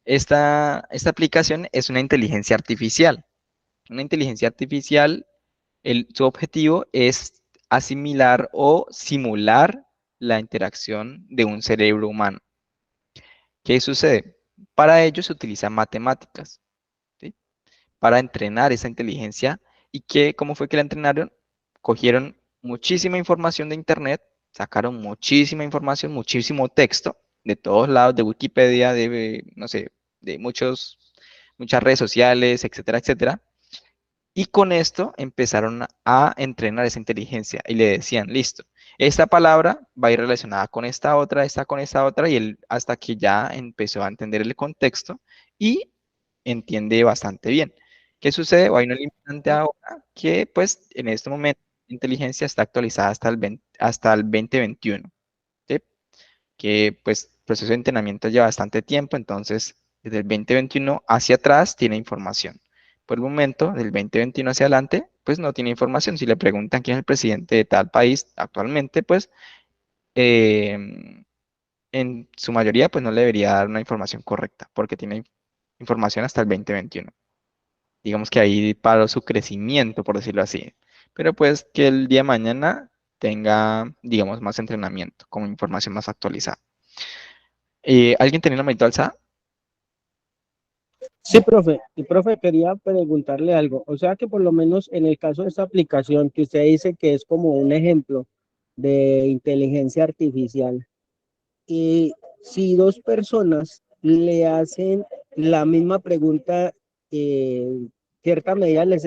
Esta aplicación es una inteligencia artificial. Una inteligencia artificial, su objetivo es asimilar o simular la interacción de un cerebro humano. ¿Qué sucede? Para ello se utilizan matemáticas, ¿sí? Para entrenar esa inteligencia. ¿Y cómo fue que la entrenaron? Cogieron muchísima información de Internet, sacaron muchísima información, muchísimo texto de todos lados, de Wikipedia, no sé, de muchas redes sociales, etcétera, etcétera. Y con esto empezaron a entrenar esa inteligencia y le decían, listo, esta palabra va a ir relacionada con esta con esta otra, y él hasta que ya empezó a entender el contexto y entiende bastante bien. ¿Qué sucede? Hay una limitante ahora que pues en este momento la inteligencia está actualizada hasta el 2021, ¿sí? Que pues el proceso de entrenamiento lleva bastante tiempo, entonces desde el 2021 hacia atrás tiene información. Por el momento, del 2021 hacia adelante, pues no tiene información. Si le preguntan quién es el presidente de tal país actualmente, pues eh, en su mayoría pues no le debería dar una información correcta, porque tiene información hasta el 2021. Digamos que ahí paró su crecimiento, por decirlo así. Pero pues que el día de mañana tenga, digamos, más entrenamiento, con información más actualizada. ¿Alguien tenía la manito alzada? Sí, profe. Y profe, quería preguntarle algo. O sea que por lo menos en el caso de esta aplicación que usted dice que es como un ejemplo de inteligencia artificial, y si dos personas le hacen la misma pregunta, cierta medida el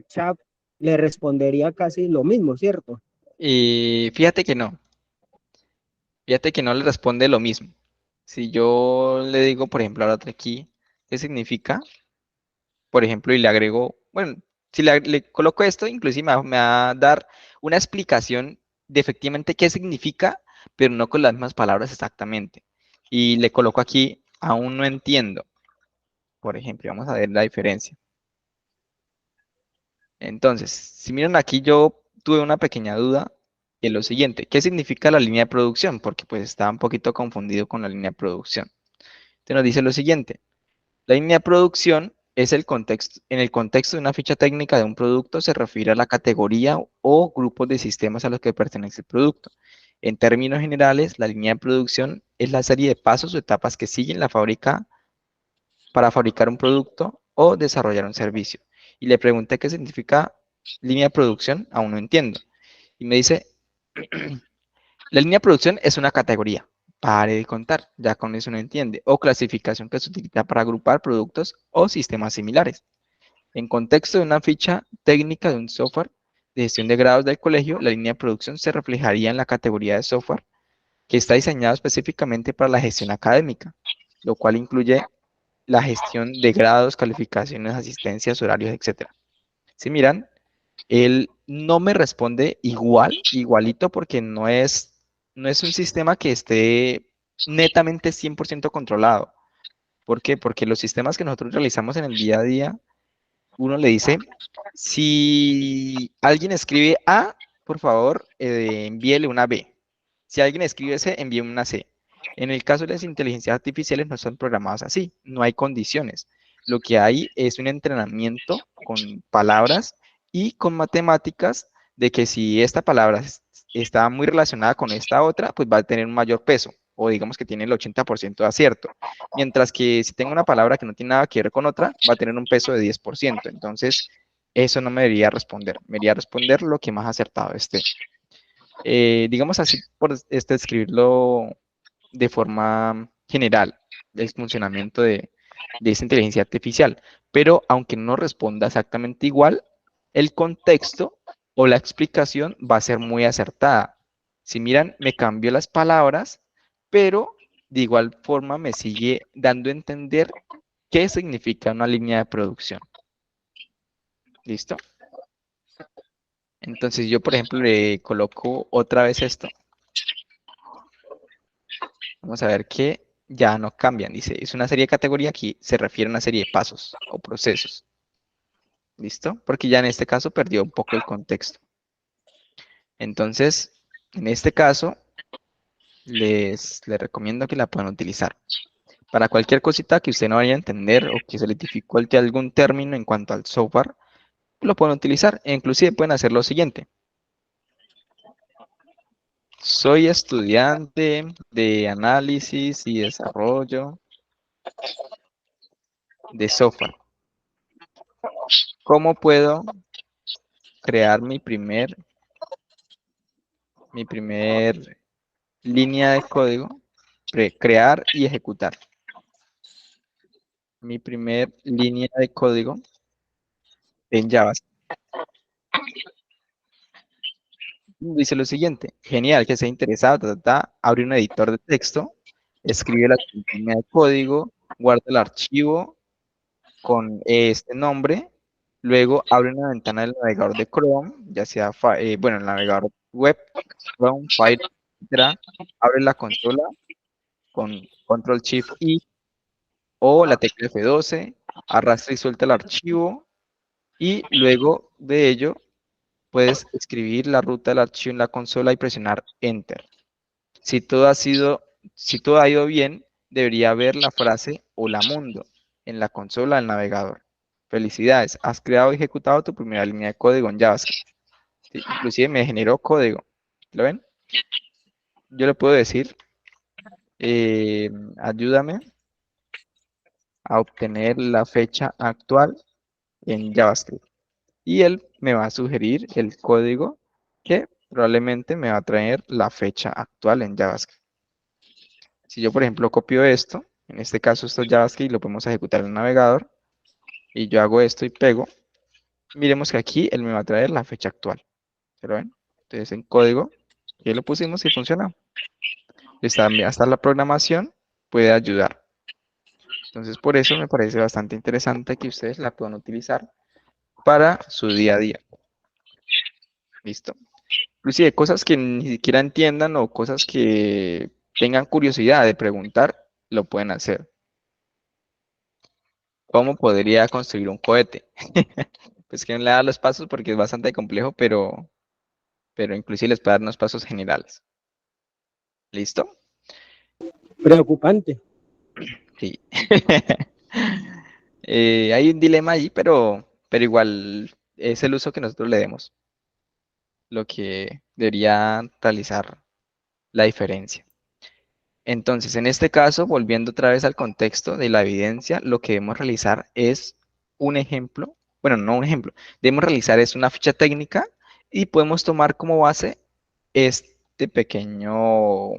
chat le respondería casi lo mismo, ¿cierto? Y fíjate que no le responde lo mismo. Si yo le digo, por ejemplo, a la otra aquí, ¿qué significa? Por ejemplo, y le agrego, bueno, si le coloco esto, inclusive me va a dar una explicación de efectivamente qué significa, pero no con las mismas palabras exactamente. Y le coloco aquí, aún no entiendo, por ejemplo, vamos a ver la diferencia. Entonces, si miran aquí, yo tuve una pequeña duda en lo siguiente, ¿qué significa la línea de producción? Porque pues estaba un poquito confundido con la línea de producción. Entonces nos dice lo siguiente. La línea de producción es el contexto, en el contexto de una ficha técnica de un producto se refiere a la categoría o grupos de sistemas a los que pertenece el producto. En términos generales, la línea de producción es la serie de pasos o etapas que siguen la fábrica para fabricar un producto o desarrollar un servicio. Y le pregunté qué significa línea de producción, aún no entiendo. Y me dice, la línea de producción es una categoría. Pare de contar, ya con eso no entiende. O clasificación que se utiliza para agrupar productos o sistemas similares. En contexto de una ficha técnica de un software de gestión de grados del colegio, la línea de producción se reflejaría en la categoría de software que está diseñado específicamente para la gestión académica, lo cual incluye la gestión de grados, calificaciones, asistencias, horarios, etc. Si miran, él no me responde igualito, porque no es un sistema que esté netamente 100% controlado. ¿Por qué? Porque los sistemas que nosotros realizamos en el día a día, uno le dice, si alguien escribe A, por favor, envíele una B. Si alguien escribe C, envíe una C. En el caso de las inteligencias artificiales no son programadas así, no hay condiciones. Lo que hay es un entrenamiento con palabras y con matemáticas de que si esta palabra está muy relacionada con esta otra, pues va a tener un mayor peso, o digamos que tiene el 80% de acierto. Mientras que si tengo una palabra que no tiene nada que ver con otra, va a tener un peso de 10%. Entonces, eso no me debería responder. Me debería responder lo que más acertado esté. Digamos así, por escribirlo de forma general, el funcionamiento de esa inteligencia artificial. Pero aunque no responda exactamente igual, el contexto o la explicación va a ser muy acertada. Si miran, me cambió las palabras, pero de igual forma me sigue dando a entender qué significa una línea de producción. ¿Listo? Entonces yo, por ejemplo, le coloco otra vez esto. Vamos a ver que ya no cambian. Dice, es una serie de categoría, aquí se refiere a una serie de pasos o procesos. ¿Listo? Porque ya en este caso perdió un poco el contexto. Entonces, en este caso, les recomiendo que la puedan utilizar. Para cualquier cosita que usted no vaya a entender o que se le dificulte algún término en cuanto al software, lo pueden utilizar. E inclusive pueden hacer lo siguiente. Soy estudiante de análisis y desarrollo de software. ¿Cómo puedo crear mi primer línea de código? Crear y ejecutar mi primer línea de código en JavaScript. Dice lo siguiente: genial, que sea interesado, abre un editor de texto, escribe la línea de código, guarda el archivo con este nombre, luego abre una ventana del navegador de Chrome, ya sea, bueno, el navegador web, Chrome, Firefox, etc. Abre la consola con Control Shift I o la tecla F12, arrastra y suelta el archivo, y luego de ello puedes escribir la ruta del archivo en la consola y presionar Enter. Si todo ha ido bien, debería ver la frase Hola Mundo en la consola del navegador. Felicidades, has creado y ejecutado tu primera línea de código en JavaScript. Sí, inclusive me generó código. ¿Lo ven? Yo le puedo decir, ayúdame a obtener la fecha actual en JavaScript. Y él me va a sugerir el código que probablemente me va a traer la fecha actual en JavaScript. Si yo, por ejemplo, copio esto, en este caso esto es JavaScript, lo podemos ejecutar en el navegador, y yo hago esto y pego, miremos que aquí él me va a traer la fecha actual. ¿Se lo ven? Entonces en código, aquí lo pusimos y funciona. Hasta la programación puede ayudar. Entonces por eso me parece bastante interesante que ustedes la puedan utilizar para su día a día. ¿Listo? Inclusive cosas que ni siquiera entiendan o cosas que tengan curiosidad de preguntar, lo pueden hacer. ¿Cómo podría construir un cohete? Pues que no le da los pasos porque es bastante complejo, pero inclusive les puede dar unos pasos generales. ¿Listo? Preocupante. Sí. Hay un dilema ahí, pero igual es el uso que nosotros le demos lo que debería realizar la diferencia. Entonces, en este caso, volviendo otra vez al contexto de la evidencia, lo que debemos realizar es un ejemplo, bueno, no un ejemplo, debemos realizar es una ficha técnica y podemos tomar como base este pequeño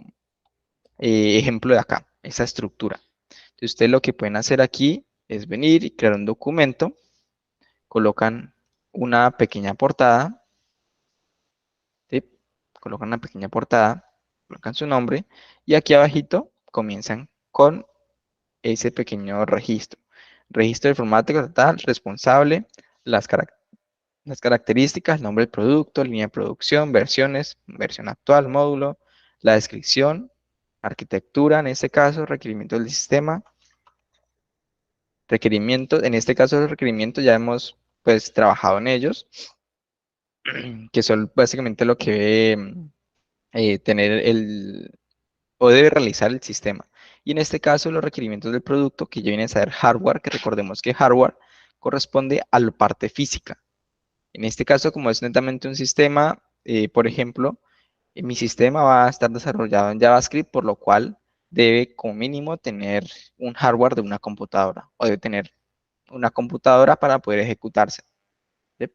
ejemplo de acá, esa estructura. Entonces, ustedes lo que pueden hacer aquí es venir y crear un documento colocan una pequeña portada, ¿sí? Colocan una pequeña portada, colocan su nombre y aquí abajito comienzan con ese pequeño registro. Registro informático total, responsable, las, las características, nombre del producto, línea de producción, versiones, versión actual, módulo, la descripción, arquitectura, en este caso, requerimientos del sistema, requerimientos, en este caso los requerimientos ya hemos pues trabajado en ellos, que son básicamente lo que debe tener o debe realizar el sistema. Y en este caso los requerimientos del producto que ya viene a ser hardware, que recordemos que hardware corresponde a la parte física. En este caso, como es netamente un sistema, por ejemplo, mi sistema va a estar desarrollado en JavaScript, por lo cual debe como mínimo tener un hardware de una computadora o debe tener una computadora para poder ejecutarse. ¿Sí?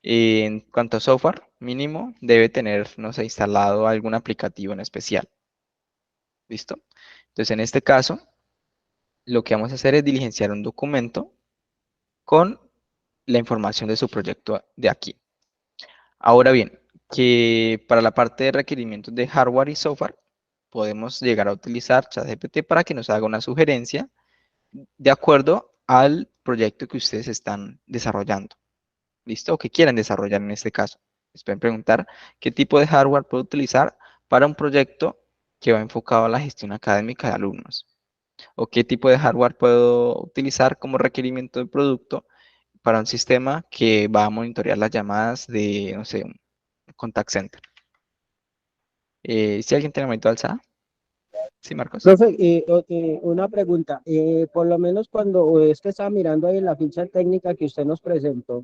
En cuanto a software, mínimo debe tener, no sé, instalado algún aplicativo en especial. ¿Listo? Entonces, en este caso, lo que vamos a hacer es diligenciar un documento con la información de su proyecto de aquí. Ahora bien, que para la parte de requerimientos de hardware y software, podemos llegar a utilizar ChatGPT para que nos haga una sugerencia de acuerdo al proyecto que ustedes están desarrollando. ¿Listo? O que quieran desarrollar en este caso. Les pueden preguntar qué tipo de hardware puedo utilizar para un proyecto que va enfocado a la gestión académica de alumnos. O qué tipo de hardware puedo utilizar como requerimiento de producto para un sistema que va a monitorear las llamadas de, no sé, un contact center. Si alguien tiene la manito alzada. Sí, Marcos. Profe, una pregunta. Por lo menos cuando es que estaba mirando ahí en la ficha técnica que usted nos presentó,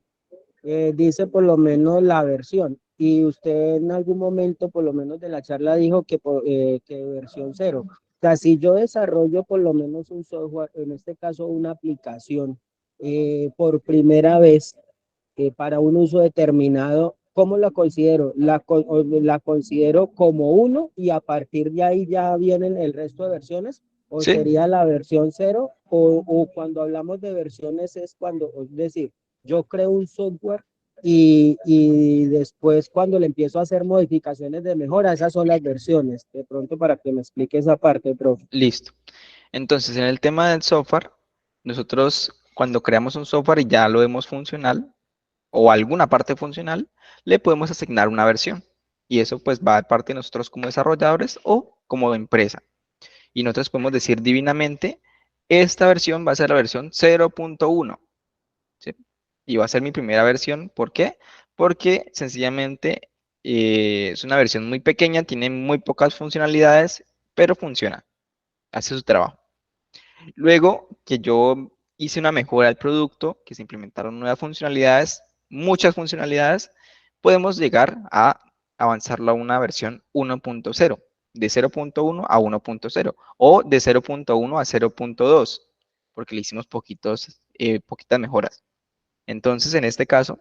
dice por lo menos la versión. Y usted en algún momento, por lo menos de la charla, dijo que versión cero. O sea, si yo desarrollo por lo menos un software, en este caso una aplicación, por primera vez, para un uso determinado, ¿cómo la considero? ¿La considero como uno y a partir de ahí ya vienen el resto de versiones? ¿O Sí, sería la versión cero? O cuando hablamos de versiones es cuando, es decir, yo creo un software y después cuando le empiezo a hacer modificaciones de mejora, esas son las versiones. De pronto para que me explique esa parte, profe. listo. Entonces, en el tema del software, nosotros cuando creamos un software y ya lo vemos funcional o alguna parte funcional, le podemos asignar una versión. Y eso pues va de parte de nosotros como desarrolladores o como empresa. Y nosotros podemos decir divinamente, esta versión va a ser la versión 0.1. ¿Sí? Y va a ser mi primera versión. ¿Por qué? Porque sencillamente es una versión muy pequeña, tiene muy pocas funcionalidades, pero funciona, hace su trabajo. Luego que yo hice una mejora al producto, que se implementaron nuevas funcionalidades, muchas funcionalidades, podemos llegar a avanzarlo a una versión 1.0, de 0.1 a 1.0 o de 0.1 a 0.2, porque le hicimos poquitas mejoras. Entonces, en este caso,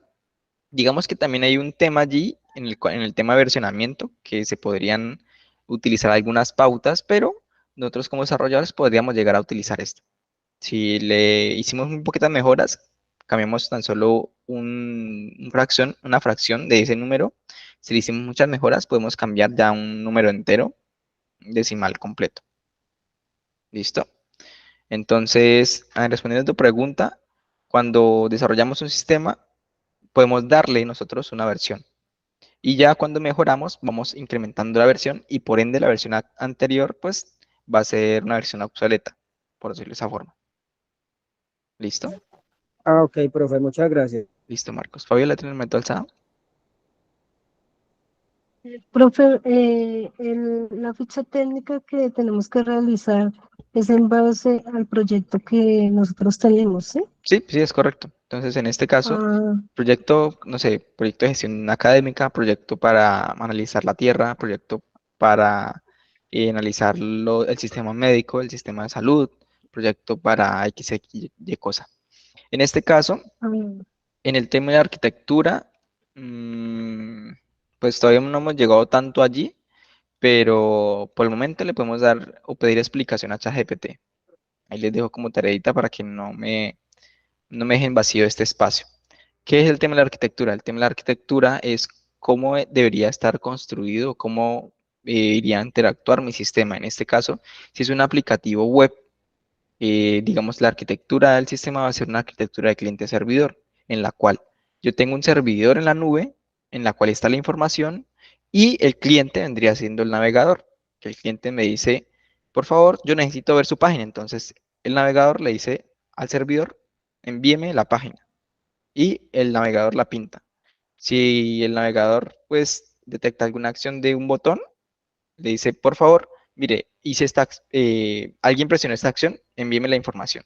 digamos que también hay un tema allí en el tema de versionamiento, que se podrían utilizar algunas pautas, pero nosotros como desarrolladores podríamos llegar a utilizar esto. Si le hicimos muy poquitas mejoras, cambiamos tan solo una fracción de ese número. Si le hicimos muchas mejoras, podemos cambiar ya un número entero, decimal completo. ¿Listo? Entonces, respondiendo a tu pregunta, cuando desarrollamos un sistema, podemos darle nosotros una versión. Y ya cuando mejoramos, vamos incrementando la versión y por ende la versión anterior, pues va a ser una versión obsoleta, por decirlo de esa forma. ¿Listo? Ah, ok, profe, muchas gracias. Listo, Marcos. Fabiola, ¿tiene el método alzado? Profe, la ficha técnica que tenemos que realizar es en base al proyecto que nosotros tenemos, ¿sí? Sí, sí, es correcto. Entonces, en este caso, Ah, proyecto, no sé, proyecto de gestión académica, proyecto para analizar la Tierra, proyecto para analizar el sistema médico, el sistema de salud, proyecto para y cosa. En este caso, ah, en el tema de arquitectura, mm, pues todavía no hemos llegado tanto allí, pero por el momento le podemos dar o pedir explicación a ChatGPT. Ahí les dejo como tareita para que no me dejen vacío este espacio. ¿Qué es el tema de la arquitectura? El tema de la arquitectura es cómo debería estar construido, cómo iría a interactuar mi sistema. En este caso, si es un aplicativo web, digamos, la arquitectura del sistema va a ser una arquitectura de cliente-servidor, en la cual yo tengo un servidor en la nube, en la cual está la información, y el cliente vendría siendo el navegador, que el cliente me dice, por favor, yo necesito ver su página. Entonces, el navegador le dice al servidor, envíeme la página, y el navegador la pinta. Si el navegador, pues, detecta alguna acción de un botón, le dice, por favor, mire, alguien presionó esta acción, envíeme la información.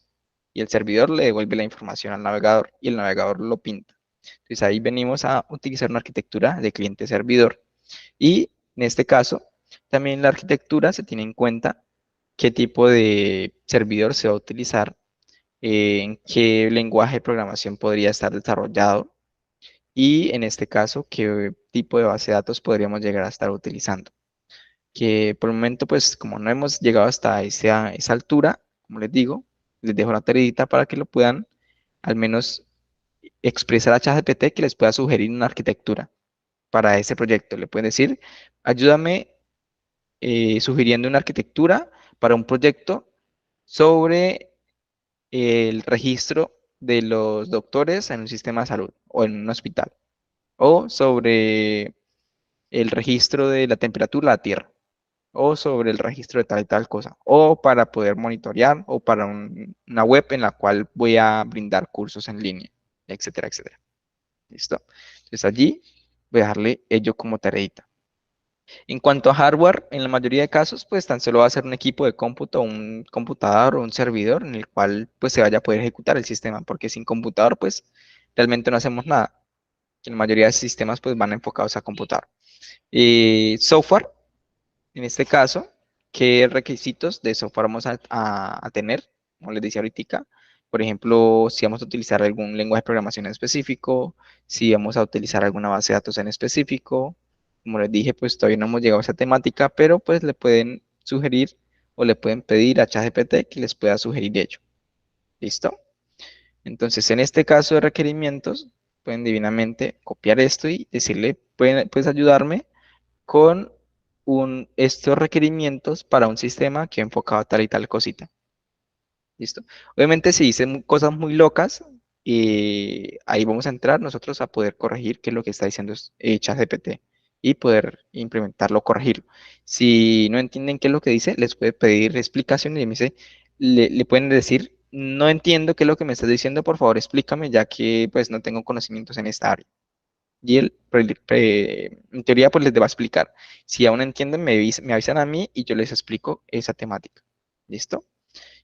Y el servidor le devuelve la información al navegador y el navegador lo pinta. Entonces ahí venimos a utilizar una arquitectura de cliente-servidor. Y en este caso, también la arquitectura se tiene en cuenta qué tipo de servidor se va a utilizar, en qué lenguaje de programación podría estar desarrollado y en este caso, qué tipo de base de datos podríamos llegar a estar utilizando, que por el momento, pues como no hemos llegado hasta esa altura, como les digo, les dejo la tareita para que lo puedan al menos expresar a ChatGPT que les pueda sugerir una arquitectura para ese proyecto. Le pueden decir, ayúdame sugiriendo una arquitectura para un proyecto sobre el registro de los doctores en un sistema de salud o en un hospital, o sobre el registro de la temperatura de la Tierra, o sobre el registro de tal y tal cosa, o para poder monitorear, o para una web en la cual voy a brindar cursos en línea, etcétera, etcétera. ¿Listo? Entonces allí voy a dejarle ello como tareita. En cuanto a hardware, en la mayoría de casos, pues tan solo va a ser un equipo de cómputo, un computador o un servidor en el cual pues se vaya a poder ejecutar el sistema, porque sin computador pues realmente no hacemos nada. En la mayoría de sistemas pues van enfocados a computador. Software, en este caso, ¿qué requisitos de software vamos a tener? Como les decía ahorita, por ejemplo, si vamos a utilizar algún lenguaje de programación en específico, si vamos a utilizar alguna base de datos en específico. Como les dije, pues todavía no hemos llegado a esa temática, pero pues le pueden sugerir o le pueden pedir a ChatGPT que les pueda sugerir ello. ¿Listo? Entonces, en este caso de requerimientos, pueden divinamente copiar esto y decirle, puedes ayudarme con estos requerimientos para un sistema que enfocaba tal y tal cosita. ¿Listo? Obviamente si dicen cosas muy locas, ahí vamos a entrar nosotros a poder corregir qué es lo que está diciendo ChatGPT y poder implementarlo, corregirlo. Si no entienden qué es lo que dice, les puede pedir explicación y me dice, le pueden decir, no entiendo qué es lo que me estás diciendo, por favor explícame, ya que pues no tengo conocimientos en esta área. Y él, en teoría, pues les va a explicar. Si aún no entienden, me avisan a mí y yo les explico esa temática. ¿Listo?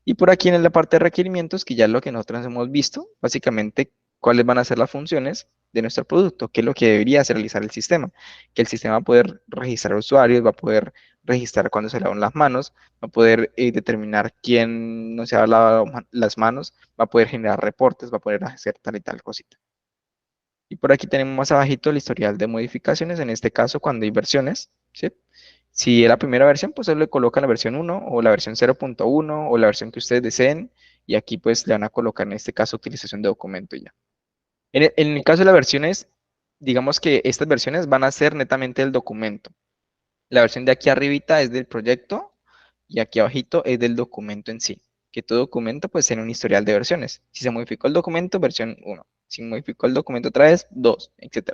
Y por aquí en la parte de requerimientos, que ya es lo que nosotros hemos visto, básicamente cuáles van a ser las funciones de nuestro producto, qué es lo que debería hacer realizar el sistema, que el sistema va a poder registrar usuarios, va a poder registrar cuando se lavan las manos, va a poder determinar quién no se ha lavado las manos, va a poder generar reportes, va a poder hacer tal y tal cosita. Y por aquí tenemos más abajito el historial de modificaciones, en este caso cuando hay versiones, ¿sí? Si es la primera versión, pues solo le colocan la versión 1 o la versión 0.1 o la versión que ustedes deseen y aquí pues le van a colocar en este caso utilización de documento ya. En el caso de las versiones, digamos que estas versiones van a ser netamente el documento. La versión de aquí arribita es del proyecto y aquí abajito es del documento en sí. Que todo documento pues tiene un historial de versiones. Si se modificó el documento, versión 1. Si modificó el documento otra vez, 2, etc.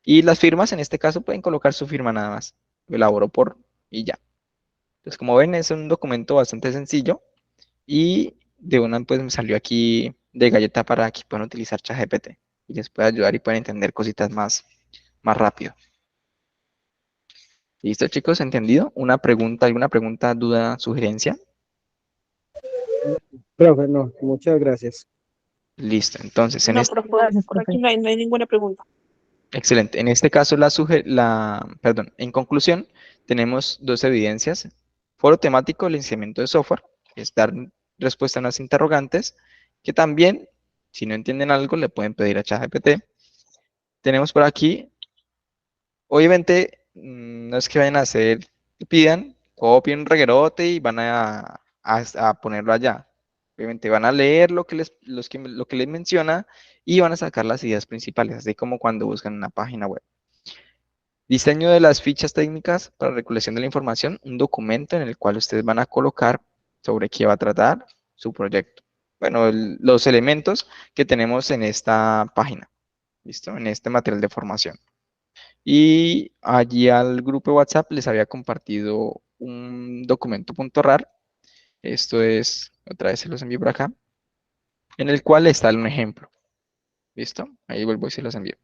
Y las firmas en este caso pueden colocar su firma nada más. Lo elaboro por y ya. Entonces como ven es un documento bastante sencillo y de una pues me salió aquí de galleta para que puedan utilizar ChatGPT y les pueda ayudar y puedan entender cositas más rápido. ¿Listo, chicos? ¿Entendido? ¿Una pregunta, alguna pregunta, duda, sugerencia? Profe, no, muchas gracias. Listo. Entonces, No, profe, Gracias, por aquí profe. no hay ninguna pregunta. excelente. En este caso, perdón, en conclusión, tenemos dos evidencias. Foro temático, el licenciamiento de software, que es dar respuesta a unas interrogantes, que también, si no entienden algo, le pueden pedir a ChatGPT. Tenemos por aquí, obviamente, no es que vayan a pidan, copien un reguerote y van a ponerlo allá. Obviamente van a leer lo que les menciona y van a sacar las ideas principales, así como cuando buscan una página web. Diseño de las fichas técnicas para recolección de la información, un documento en el cual ustedes van a colocar sobre qué va a tratar su proyecto. Bueno, los elementos que tenemos en esta página, ¿listo? En este material de formación. Y allí al grupo de WhatsApp les había compartido un documento .rar. Esto es, otra vez se los envío por acá, en el cual está un ejemplo. ¿Listo? Ahí vuelvo y se los envío.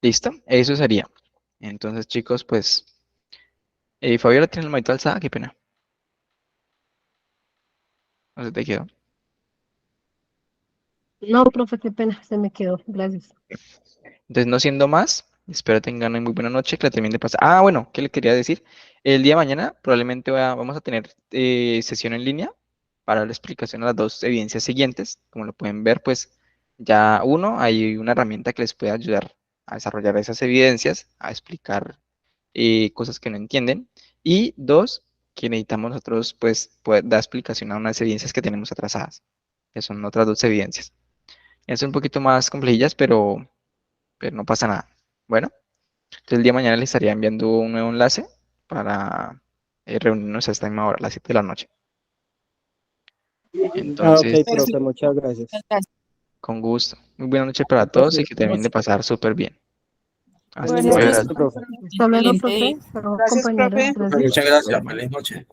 ¿Listo? Eso sería. Entonces, chicos, pues, Fabiola tiene la manito alzada, qué pena. No se te quedó. No, profe, qué pena, se me quedó. Gracias. Entonces, no siendo más, espero tengan una muy buena noche, que la terminen de pasar. Ah, bueno, ¿qué le quería decir? El día de mañana probablemente vamos a tener sesión en línea para la explicación de las dos evidencias siguientes. Como lo pueden ver, pues ya hay una herramienta que les puede ayudar a desarrollar esas evidencias, a explicar cosas que no entienden. Y dos, que necesitamos nosotros pues poder dar explicación a unas evidencias que tenemos atrasadas, que son otras dos evidencias. Es un poquito más complejillas, pero no pasa nada. Bueno, entonces el día de mañana les estaría enviando un nuevo enlace para reunirnos a esta misma hora, a las 7 de la noche. Ah, ok, Entonces, profe, muchas gracias. con gusto. Muy buena noche para todos y que terminen de pasar súper bien. Hasta Bueno, luego. Gracias, profe. Hasta luego, excelente profe. día. Hasta luego, Gracias, compañeros. profe. Gracias. Muchas gracias. Feliz noche.